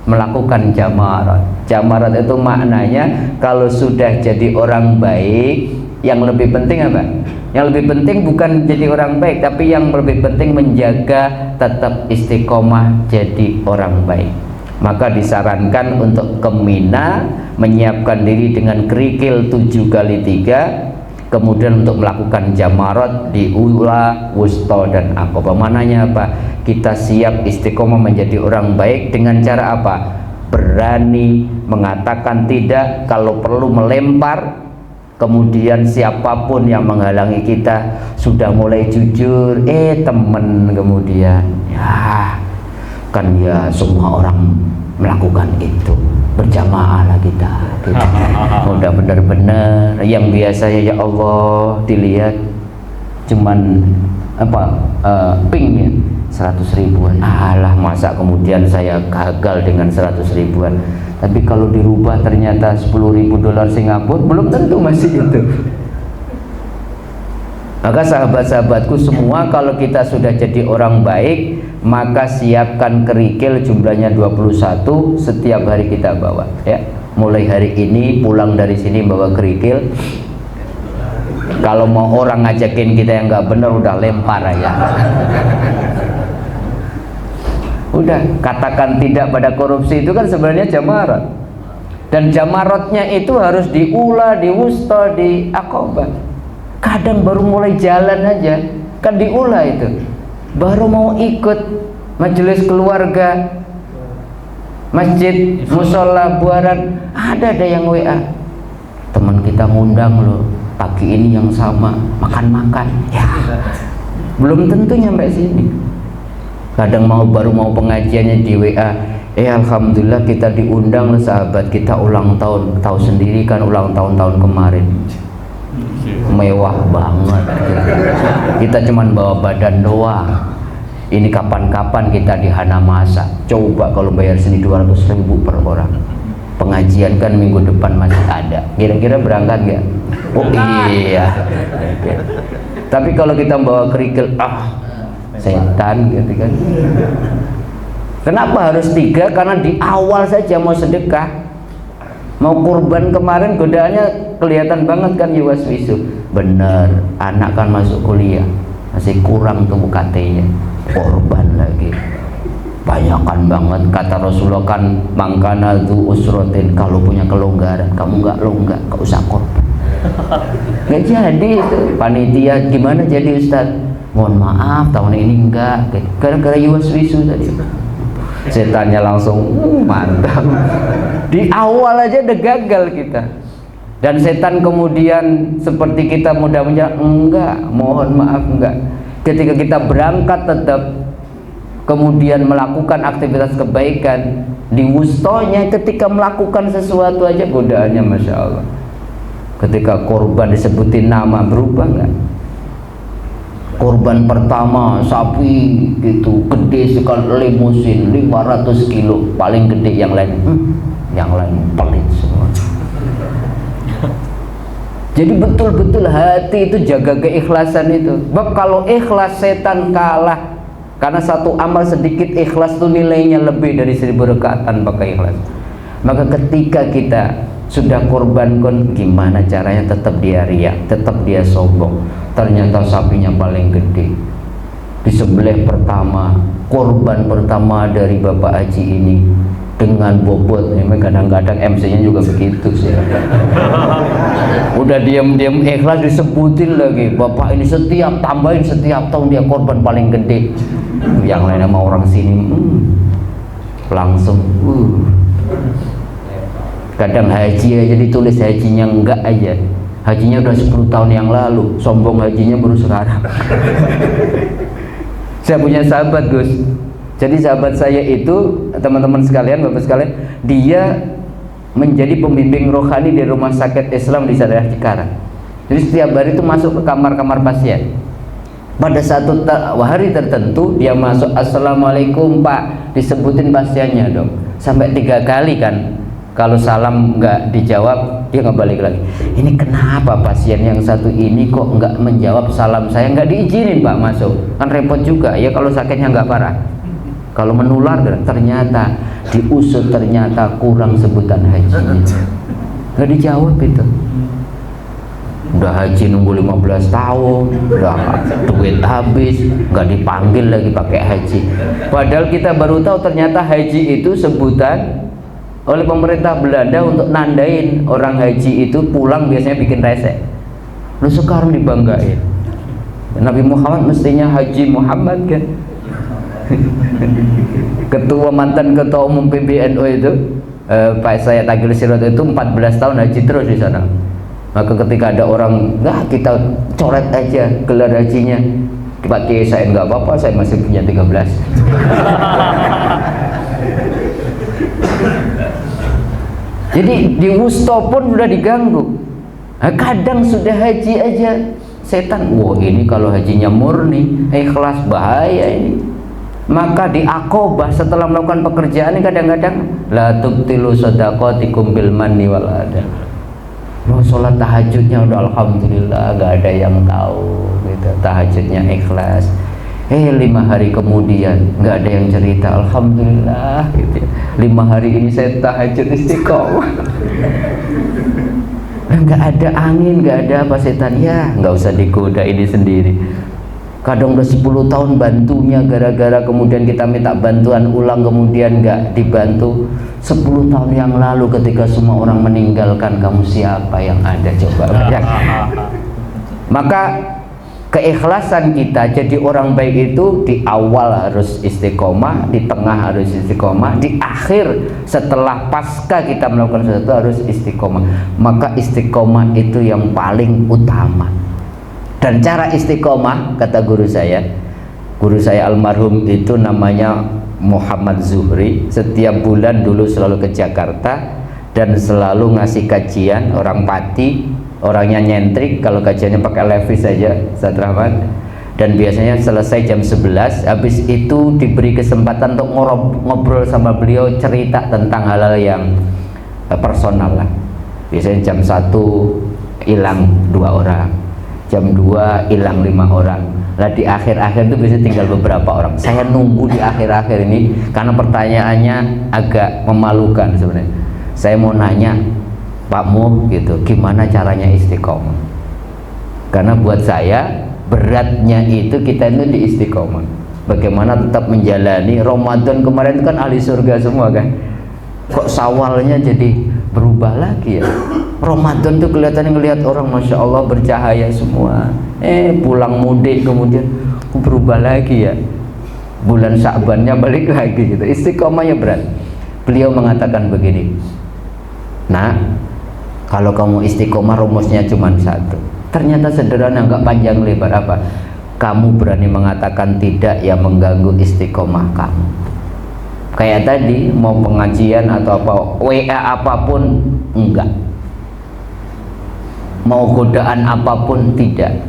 Melakukan jamarat. Jamarat itu maknanya kalau sudah jadi orang baik, yang lebih penting apa? Yang lebih penting bukan jadi orang baik, tapi yang lebih penting menjaga tetap istiqomah jadi orang baik. Maka disarankan untuk ke Mina, menyiapkan diri dengan kerikil 7 kali 3, kemudian untuk melakukan jamarat di Ula, Wusta dan Aqabah. Mananya apa? Kita siap istiqomah menjadi orang baik dengan cara apa? Berani mengatakan tidak, kalau perlu melempar. Kemudian siapapun yang menghalangi kita sudah mulai jujur, temen kemudian ya kan ya semua orang melakukan itu, berjamaah lah kita gitu. Udah benar-benar yang biasanya ya Allah dilihat cuman apa ping ya 100 ribuan, alah masa kemudian saya gagal dengan 100 ribuan. Tapi kalau dirubah ternyata 10.000 dolar Singapura, belum tentu masih itu. Maka sahabat-sahabatku semua, kalau kita sudah jadi orang baik, maka siapkan kerikil jumlahnya 21 setiap hari kita bawa ya. Mulai hari ini pulang dari sini bawa kerikil. Kalau mau orang ngajakin kita yang nggak benar, udah lempar aja. Udah, katakan tidak pada korupsi itu kan sebenarnya jamarat. Dan jamaratnya itu harus di Ula, di Wusta, di Aqabah. Kadang baru mulai jalan aja kan di Ula itu, baru mau ikut majelis keluarga, masjid, musola, buaran, ada yang WA, teman kita ngundang loh pagi ini yang sama, makan-makan ya, belum tentu nyampe sini. Kadang baru mau pengajiannya di WA, alhamdulillah kita diundang loh sahabat kita ulang tahun. Tahu sendiri kan ulang tahun kemarin mewah banget, kita cuman bawa badan doang. Ini kapan-kapan kita di Hanamasa, coba kalau bayar sini 200.000 per orang. Pengajian kan minggu depan masih ada, kira-kira berangkat gak? Oh iya. Tapi kalau kita bawa kerikil, setan gitu kan. Kenapa harus 3? Karena di awal saja mau sedekah, mau kurban kemarin godaannya kelihatan banget kan, yuwaswisu. Bener, anak kan masuk kuliah, masih kurang tuh UKT-nya, korban lagi. banyakan banget. Kata Rasulullah kan, mangkana dzu usratin, kalau punya kelonggaran, kamu nggak longgak, nggak usah korban. Nggak jadi itu. Panitia gimana jadi Ustaz? Mohon maaf tahun ini enggak, gara-gara yuwas-wisu tadi. Setannya langsung mantap. Di awal aja udah gagal kita. Dan setan kemudian seperti kita mudah-mudahan enggak, mohon maaf enggak. Ketika kita berangkat tetap kemudian melakukan aktivitas kebaikan, di wustonya ketika melakukan sesuatu aja godaannya Masya Allah. Ketika korban disebutin nama, berubah enggak? Korban pertama sapi gitu gede sekali, limusin 500 kilo paling gede, yang lain pelit semua. Jadi betul-betul hati itu jaga keikhlasan itu. Sebab kalau ikhlas setan kalah. Karena satu amal sedikit ikhlas itu nilainya lebih dari 1000 rakaat tanpa ikhlas. Maka ketika kita sudah korbankan, gimana caranya tetap dia riak, tetap dia sombong. Ternyata sapinya paling gede. Disembelih pertama, korban pertama dari Bapak Haji ini dengan bobot. Kadang-kadang MC-nya juga begitu sih. Udah diam-diam ikhlas disebutin lagi, Bapak ini setiap tambahin setiap tahun dia korban paling gede. Yang lain sama orang sini langsung kadang haji aja ditulis hajinya enggak aja, hajinya udah 10 tahun yang lalu, sombong hajinya baru sekarang. Saya punya sahabat Gus, jadi sahabat saya itu, teman-teman sekalian, bapak sekalian, dia menjadi pembimbing rohani di rumah sakit Islam di daerah Cikarang. Jadi setiap hari itu masuk ke kamar-kamar pasien. Pada satu hari tertentu dia masuk, Assalamualaikum Pak, disebutin pasiennya dong, sampai 3 kali kan. Kalau salam nggak dijawab, dia nggak balik lagi. Ini kenapa pasien yang satu ini kok nggak menjawab salam saya? Nggak diizinin Pak masuk, kan repot juga ya kalau sakitnya nggak parah. Kalau menular, ternyata diusut, ternyata kurang sebutan hajinya, nggak dijawab itu. Udah haji nunggu 15 tahun, udah duit habis, nggak dipanggil lagi pakai haji. Padahal kita baru tahu ternyata haji itu sebutan oleh pemerintah Belanda untuk nandain orang haji itu pulang biasanya bikin resek. Lu sekarang dibanggain. Nabi Muhammad mestinya Haji Muhammad kan. Mantan ketua umum PBNU itu Pak Sayyid Agil Sirot itu 14 tahun haji terus di sana. Maka ketika ada orang, nggak kita coret aja gelar hajinya, Pak Kiai saya nggak apa-apa, saya masih punya 13. Jadi di wusto pun sudah diganggu. Nah, kadang sudah haji aja setan, wah ini kalau hajinya murni ikhlas bahaya ini. Maka di Aqobah setelah melakukan pekerjaan ini kadang-kadang la tubtilu shadaqatikum bil manni wal adha. Mau sholat tahajudnya udah alhamdulillah gak ada yang tahu gitu, tahajudnya ikhlas. 5 hari kemudian nggak ada yang cerita, alhamdulillah gitu. 5 hari ini saya tahajud istiqomah. Nggak ada angin, nggak ada apa, setan ya nggak usah digoda, ini sendiri. Kadang udah 10 tahun bantunya, gara-gara kemudian kita minta bantuan ulang kemudian nggak dibantu. 10 tahun yang lalu ketika semua orang meninggalkan, kamu siapa yang ada coba? Maka keikhlasan kita jadi orang baik itu di awal harus istiqomah, di tengah harus istiqomah, di akhir setelah pasca kita melakukan sesuatu harus istiqomah. Maka istiqomah itu yang paling utama. Dan cara istiqomah, kata guru saya almarhum itu namanya Muhammad Zuhri, setiap bulan dulu selalu ke Jakarta dan selalu ngasih kajian, orang Pati, orangnya nyentrik, kalau kajiannya pakai levis saja, Ustaz Rahmat. Dan biasanya selesai jam 11, habis itu diberi kesempatan untuk ngobrol sama beliau, cerita tentang hal-hal yang personal lah. Biasanya jam 1 hilang 2 orang, jam 2 hilang 5 orang. Nah di akhir-akhir itu biasanya tinggal beberapa orang. Saya nunggu di akhir-akhir ini karena pertanyaannya agak memalukan sebenarnya. Saya mau nanya, Pak Mu gitu, gimana caranya istiqomah? Karena buat saya beratnya itu kita itu di istiqomah. bagaimana tetap menjalani Ramadan. Kemarin itu kan ahli surga semua kan, kok Syawalnya jadi berubah lagi ya. Ramadan tuh kelihatannya ngelihat orang Masya Allah bercahaya semua, pulang mudik kemudian kok berubah lagi ya. Bulan Sya'bannya balik lagi gitu, istiqomahnya berat. Beliau mengatakan begini, nah kalau kamu istiqomah rumusnya cuma satu. Ternyata sederhana, nggak panjang lebar. Apa? Kamu berani mengatakan tidak yang mengganggu istiqomah kamu. Kayak tadi mau pengajian atau apa, WA apapun enggak, mau godaan apapun tidak,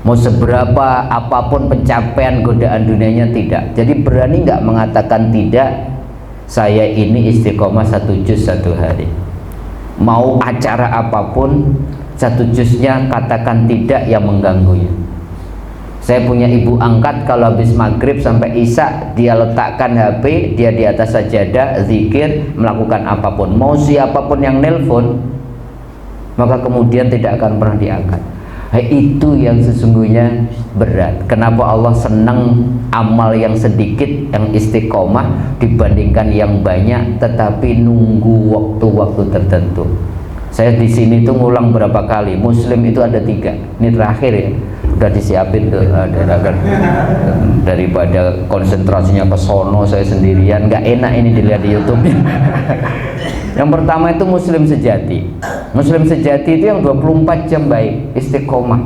mau seberapa apapun pencapaian godaan dunianya tidak. Jadi berani nggak mengatakan tidak, saya ini istiqomah 1 juz 1 hari. Mau acara apapun 1 juznya katakan tidak yang mengganggunya. Saya punya ibu angkat, kalau habis maghrib sampai isya dia letakkan HP, dia di atas sajadah, zikir, melakukan apapun, mau siapapun yang nelpon, maka kemudian tidak akan pernah diangkat. Itu yang sesungguhnya berat. Kenapa Allah senang amal yang sedikit, yang istiqomah dibandingkan yang banyak tetapi nunggu waktu-waktu tertentu. Saya di sini tuh ngulang berapa kali, Muslim itu ada 3, ini terakhir ya, udah disiapin tuh, daripada konsentrasinya ke sono saya sendirian, nggak enak ini dilihat di YouTube-nya. Yang pertama itu muslim sejati. Muslim sejati itu yang 24 jam baik, istiqomah,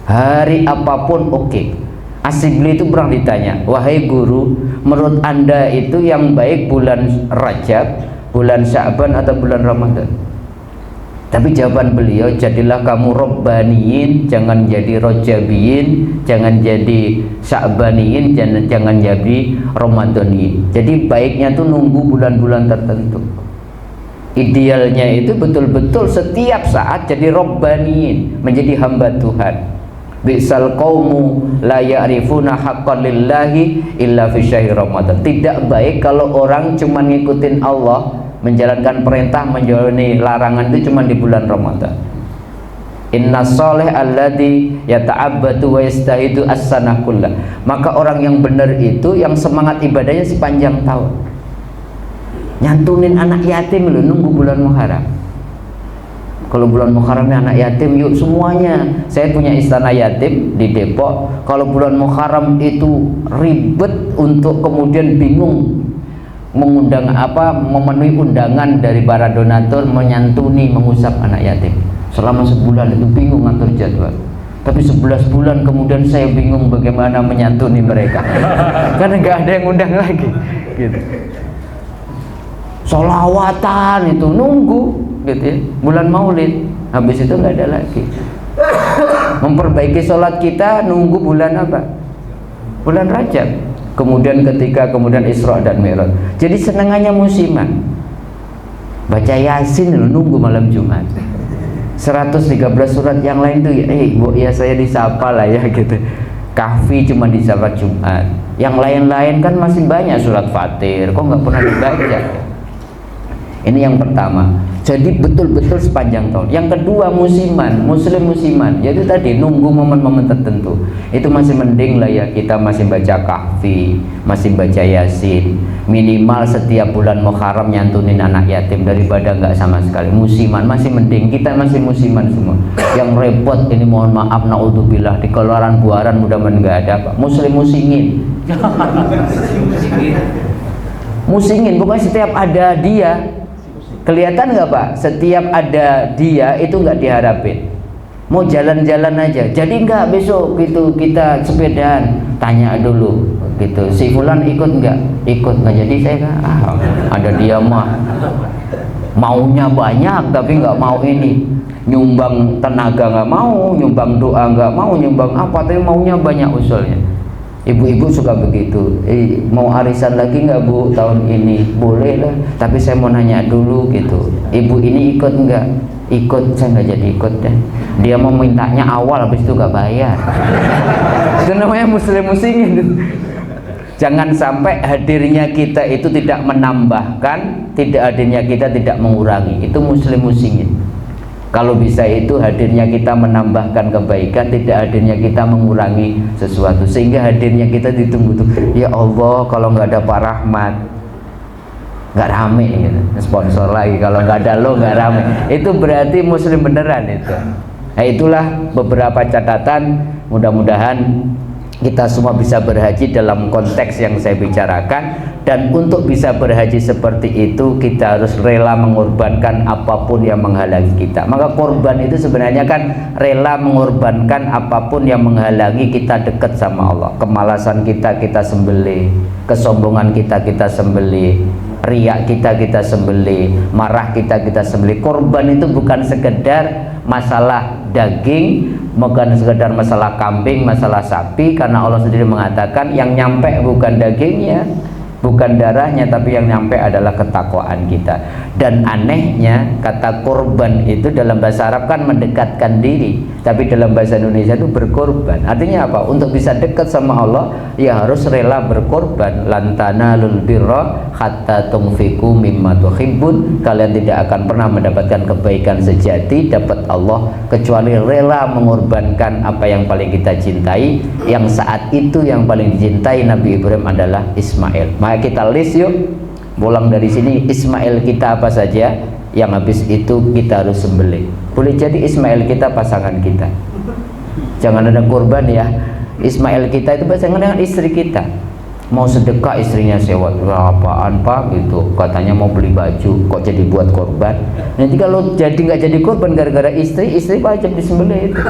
hari apapun oke. Asibli itu pernah ditanya, wahai guru, menurut anda itu yang baik bulan Rajab, bulan Sya'ban atau bulan Ramadan? Tapi jawaban beliau, jadilah kamu Rabbaniyin, jangan jadi Rajabiyin, jangan jadi Sya'baniyin, jangan jadi Ramadaniyin. Jadi baiknya tuh nunggu bulan-bulan tertentu. Idealnya itu betul-betul setiap saat jadi Rabbaniyin, menjadi hamba Tuhan. Bi'sal qaumu la ya'rifuna haqqan lillahi illa fi syahr Ramadan. Tidak baik kalau orang cuma ngikutin Allah, menjalankan perintah, menjauhi larangan itu cuma di bulan Ramadan. Inna sholih alladhi yata'abbatu wa yastahidu as-sanah kullah. Maka orang yang benar itu yang semangat ibadahnya sepanjang tahun. Nyantunin anak yatim loh, nunggu bulan Muharram. Kalau bulan Muharram anak yatim, yuk semuanya. Saya punya istana yatim di Depok. Kalau bulan Muharram itu ribet untuk kemudian bingung mengundang apa, memenuhi undangan dari para donatur, menyantuni, mengusap anak yatim. Selama sebulan itu bingung ngatur jadwal. Tapi 11 bulan kemudian saya bingung bagaimana menyantuni mereka. Karena nggak ada yang undang lagi. Gitu. Sholawatan itu nunggu, gitu ya. Bulan Maulid, habis itu nggak ada lagi. Memperbaiki sholat kita nunggu bulan apa? Bulan Rajab. Kemudian kemudian Isra dan Mi'raj. Jadi senangannya musiman. Baca Yasin nunggu malam Jumat. 113 surat yang lain tuh ya saya disapa lah ya gitu. Kahfi cuma disapa Jumat. Yang lain-lain kan masih banyak surat Fatir, kok nggak pernah dibaca. Ini yang pertama. Jadi betul-betul sepanjang tahun. Yang kedua musiman, muslim musiman, yaitu tadi nunggu momen-momen tertentu. Itu masih mending lah ya, kita masih baca Kahfi, masih baca Yasin. Minimal setiap bulan Muharram nyantunin anak yatim daripada nggak sama sekali. Musiman masih mending, kita masih musiman semua. Yang repot ini mohon maaf, naudzubillah, di keluaran buaran mudah-mudahan nggak ada apa. Muslim musingin. Musingin, pokoknya setiap ada dia. Kelihatan nggak Pak? Setiap ada dia itu nggak diharapin. Mau jalan-jalan aja. Jadi nggak besok gitu kita sepedaan. Tanya dulu gitu. Si Fulan ikut nggak? Ikut nggak? Jadi saya ada dia mah. Maunya banyak tapi nggak mau ini. Nyumbang tenaga nggak mau, nyumbang doa nggak mau, nyumbang apa? Tapi maunya banyak usulnya. Ibu-ibu suka begitu, mau arisan lagi nggak Bu tahun ini? Boleh lah, tapi saya mau nanya dulu gitu. Ibu ini ikut nggak? Ikut, saya nggak jadi ikut deh. Dia mau mintanya awal, habis itu nggak bayar. Itu namanya muslim musingin. Jangan sampai hadirnya kita itu tidak menambahkan, tidak hadirnya kita tidak mengurangi. Itu muslim musingin. Kalau bisa itu hadirnya kita menambahkan kebaikan, tidak hadirnya kita mengurangi sesuatu, sehingga hadirnya kita ditunggu-tunggu. Ya Allah, kalau nggak ada Pak Rahmat nggak rame gitu. Sponsor lagi, kalau nggak ada lo nggak rame. Itu berarti muslim beneran itu. Nah, itulah beberapa catatan. Mudah-mudahan kita semua bisa berhaji dalam konteks yang saya bicarakan. Dan untuk bisa berhaji seperti itu, kita harus rela mengorbankan apapun yang menghalangi kita. Maka korban itu sebenarnya kan rela mengorbankan apapun yang menghalangi kita dekat sama Allah. Kemalasan kita sembelih, kesombongan kita sembelih, riak kita sembelih, marah kita sembelih. Korban itu bukan sekedar masalah daging, bukan sekedar masalah kambing, masalah sapi, karena Allah sendiri mengatakan yang nyampe bukan dagingnya, bukan darahnya, tapi yang nyampe adalah ketakwaan kita. Dan anehnya kata korban itu dalam bahasa Arab kan mendekatkan diri, tapi dalam bahasa Indonesia itu berkorban. Artinya apa? Untuk bisa dekat sama Allah ya harus rela berkorban. Lan tanalul birra hatta tunfiqu mimma tuhibbun. Kalian tidak akan pernah mendapatkan kebaikan sejati, dapat Allah, kecuali rela mengorbankan apa yang paling kita cintai. Yang saat itu yang paling dicintai Nabi Ibrahim adalah Ismail. Maka kita list yuk, pulang dari sini Ismail kita apa saja, yang habis itu kita harus sembelih. Boleh jadi Ismail kita pasangan kita, jangan ada korban ya. Ismail kita itu pasangan dengan istri kita. Mau sedekah istrinya sewa, apaan Pak gitu, katanya mau beli baju, kok jadi buat korban. Nanti kalau jadi nggak jadi korban gara-gara istri wajib disembelih itu.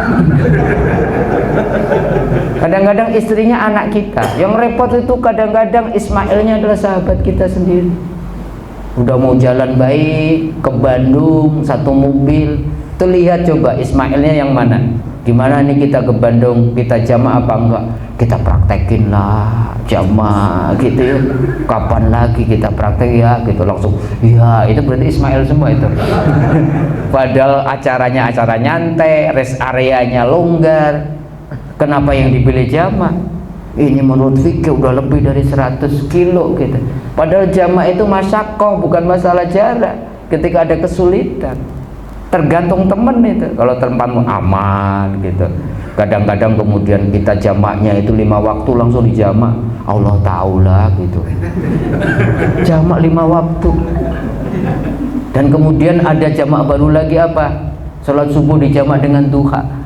Kadang-kadang istrinya anak kita, yang repot itu kadang-kadang Ismailnya adalah sahabat kita sendiri. Udah mau jalan baik ke Bandung satu mobil, tuh lihat coba Ismailnya yang mana. Gimana nih kita ke Bandung, kita jamaah apa enggak? Kita praktekin lah jamaah gitu ya. Kapan lagi kita praktek ya gitu, langsung ya. Itu berarti Ismail semua itu. Padahal acaranya acara nyantai, rest areanya longgar. Kenapa yang dipilih jamaah? Ini menurut fikih udah lebih dari 100 kilo gitu. Padahal jamaah itu masyakoh, bukan masalah jarak. Ketika ada kesulitan, tergantung temen itu. Kalau tempatmu aman gitu, kadang-kadang kemudian kita jamaknya itu 5 waktu langsung dijamak. Allah tahu lah gitu, jamak 5 waktu. Dan kemudian ada jamak baru lagi apa? Sholat subuh dijamak dengan duha.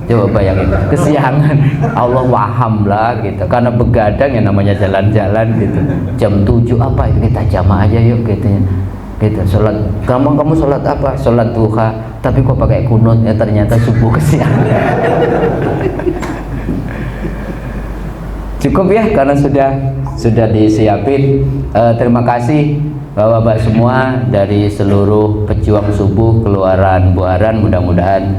Coba bayangin, kesiangan. Allah waham lah gitu, karena begadang yang namanya jalan-jalan gitu. Jam 7 apa itu, kita jamak aja yuk gitu. Gitu, sholat, kamu sholat apa? Sholat duha, tapi kok pakai kunut ya, ternyata subuh kesiangan. Cukup ya, karena sudah disiapin. Terima kasih Bapak-bapak semua dari seluruh pejuang subuh keluaran Buaran. Mudah-mudahan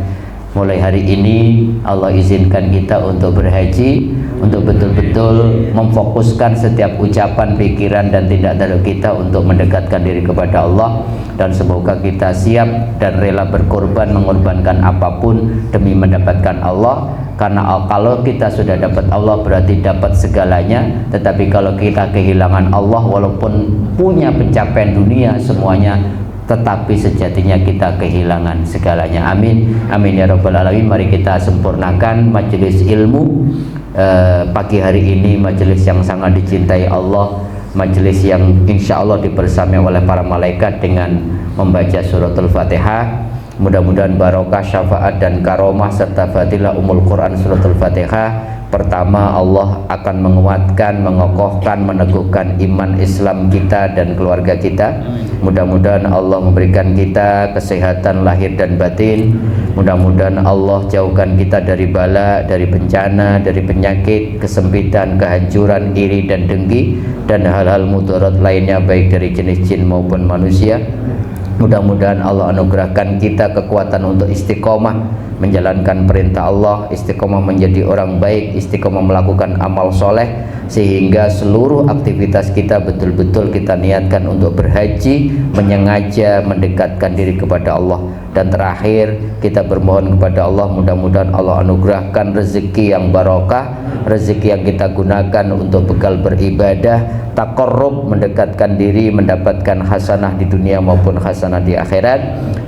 mulai hari ini Allah izinkan kita untuk berhaji, untuk betul-betul memfokuskan setiap ucapan, pikiran, dan tindak tanduk kita untuk mendekatkan diri kepada Allah. Dan semoga kita siap dan rela berkorban, mengorbankan apapun demi mendapatkan Allah. Karena kalau kita sudah dapat Allah berarti dapat segalanya. Tetapi kalau kita kehilangan Allah, walaupun punya pencapaian dunia semuanya, tetapi sejatinya kita kehilangan segalanya. Amin, amin ya rabbal alamin. Mari kita sempurnakan majelis ilmu pagi hari ini, majelis yang sangat dicintai Allah, majelis yang insya Allah dibersami oleh para malaikat dengan membaca suratul Fatihah. Mudah-mudahan barokah, syafaat, dan karomah serta fadilah umul Quran suratul Fatihah. Pertama, Allah akan menguatkan, mengokohkan, meneguhkan iman Islam kita dan keluarga kita. Mudah-mudahan Allah memberikan kita kesehatan lahir dan batin. Mudah-mudahan Allah jauhkan kita dari bala, dari bencana, dari penyakit, kesempitan, kehancuran, iri dan dengki, dan hal-hal mudarat lainnya baik dari jenis jin maupun manusia. Mudah-mudahan Allah anugerahkan kita kekuatan untuk istiqomah menjalankan perintah Allah, istiqomah menjadi orang baik, istiqomah melakukan amal soleh, sehingga seluruh aktivitas kita betul-betul kita niatkan untuk berhaji, menyengaja mendekatkan diri kepada Allah. Dan terakhir kita bermohon kepada Allah, mudah-mudahan Allah anugerahkan rezeki yang barokah, rezeki yang kita gunakan untuk bekal beribadah, taqarrub, mendekatkan diri, mendapatkan hasanah di dunia maupun hasanah di akhirat.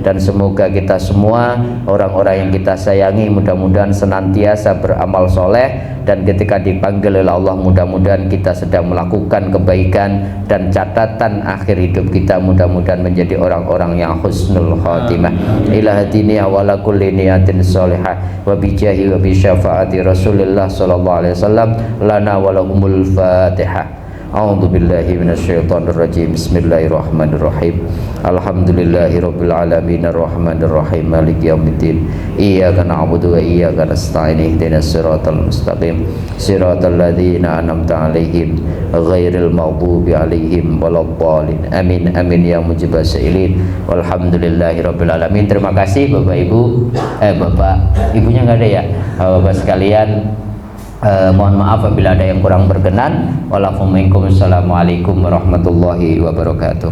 Dan semoga kita semua, orang-orang yang kita sayangi, mudah-mudahan senantiasa beramal soleh, dan ketika dipanggil oleh Allah mudah-mudahan kita sedang melakukan kebaikan, dan catatan akhir hidup kita mudah-mudahan menjadi orang-orang yang husnul khatimah. Ila hadini wa ala kulli niyatin sholihah wa bijahi wa bi syafaati Rasulillah sallallahu alaihi wasallam lana wa lahumul Fatihah. A'udzu billahi minasyaitonir rajim. Bismillahirrahmanirrahim. Alhamdulillahirabbil alamin arrahmanir rahim maliki yaumiddin. Iyyaka na'budu wa iyyaka nasta'in. Ihdinas siratal mustaqim. Siratal ladzina an'amta 'alaihim ghairil maghdubi 'alaihim waladdallin. Amin amin ya mujibas sa'ilin. Walhamdulillahirabbil alamin. Terima kasih Bapak Ibu. Bapak Ibunya enggak ada ya? Bapak sekalian, mohon maaf apabila ada yang kurang berkenan. Waalaikumsalam warahmatullahi wabarakatuh.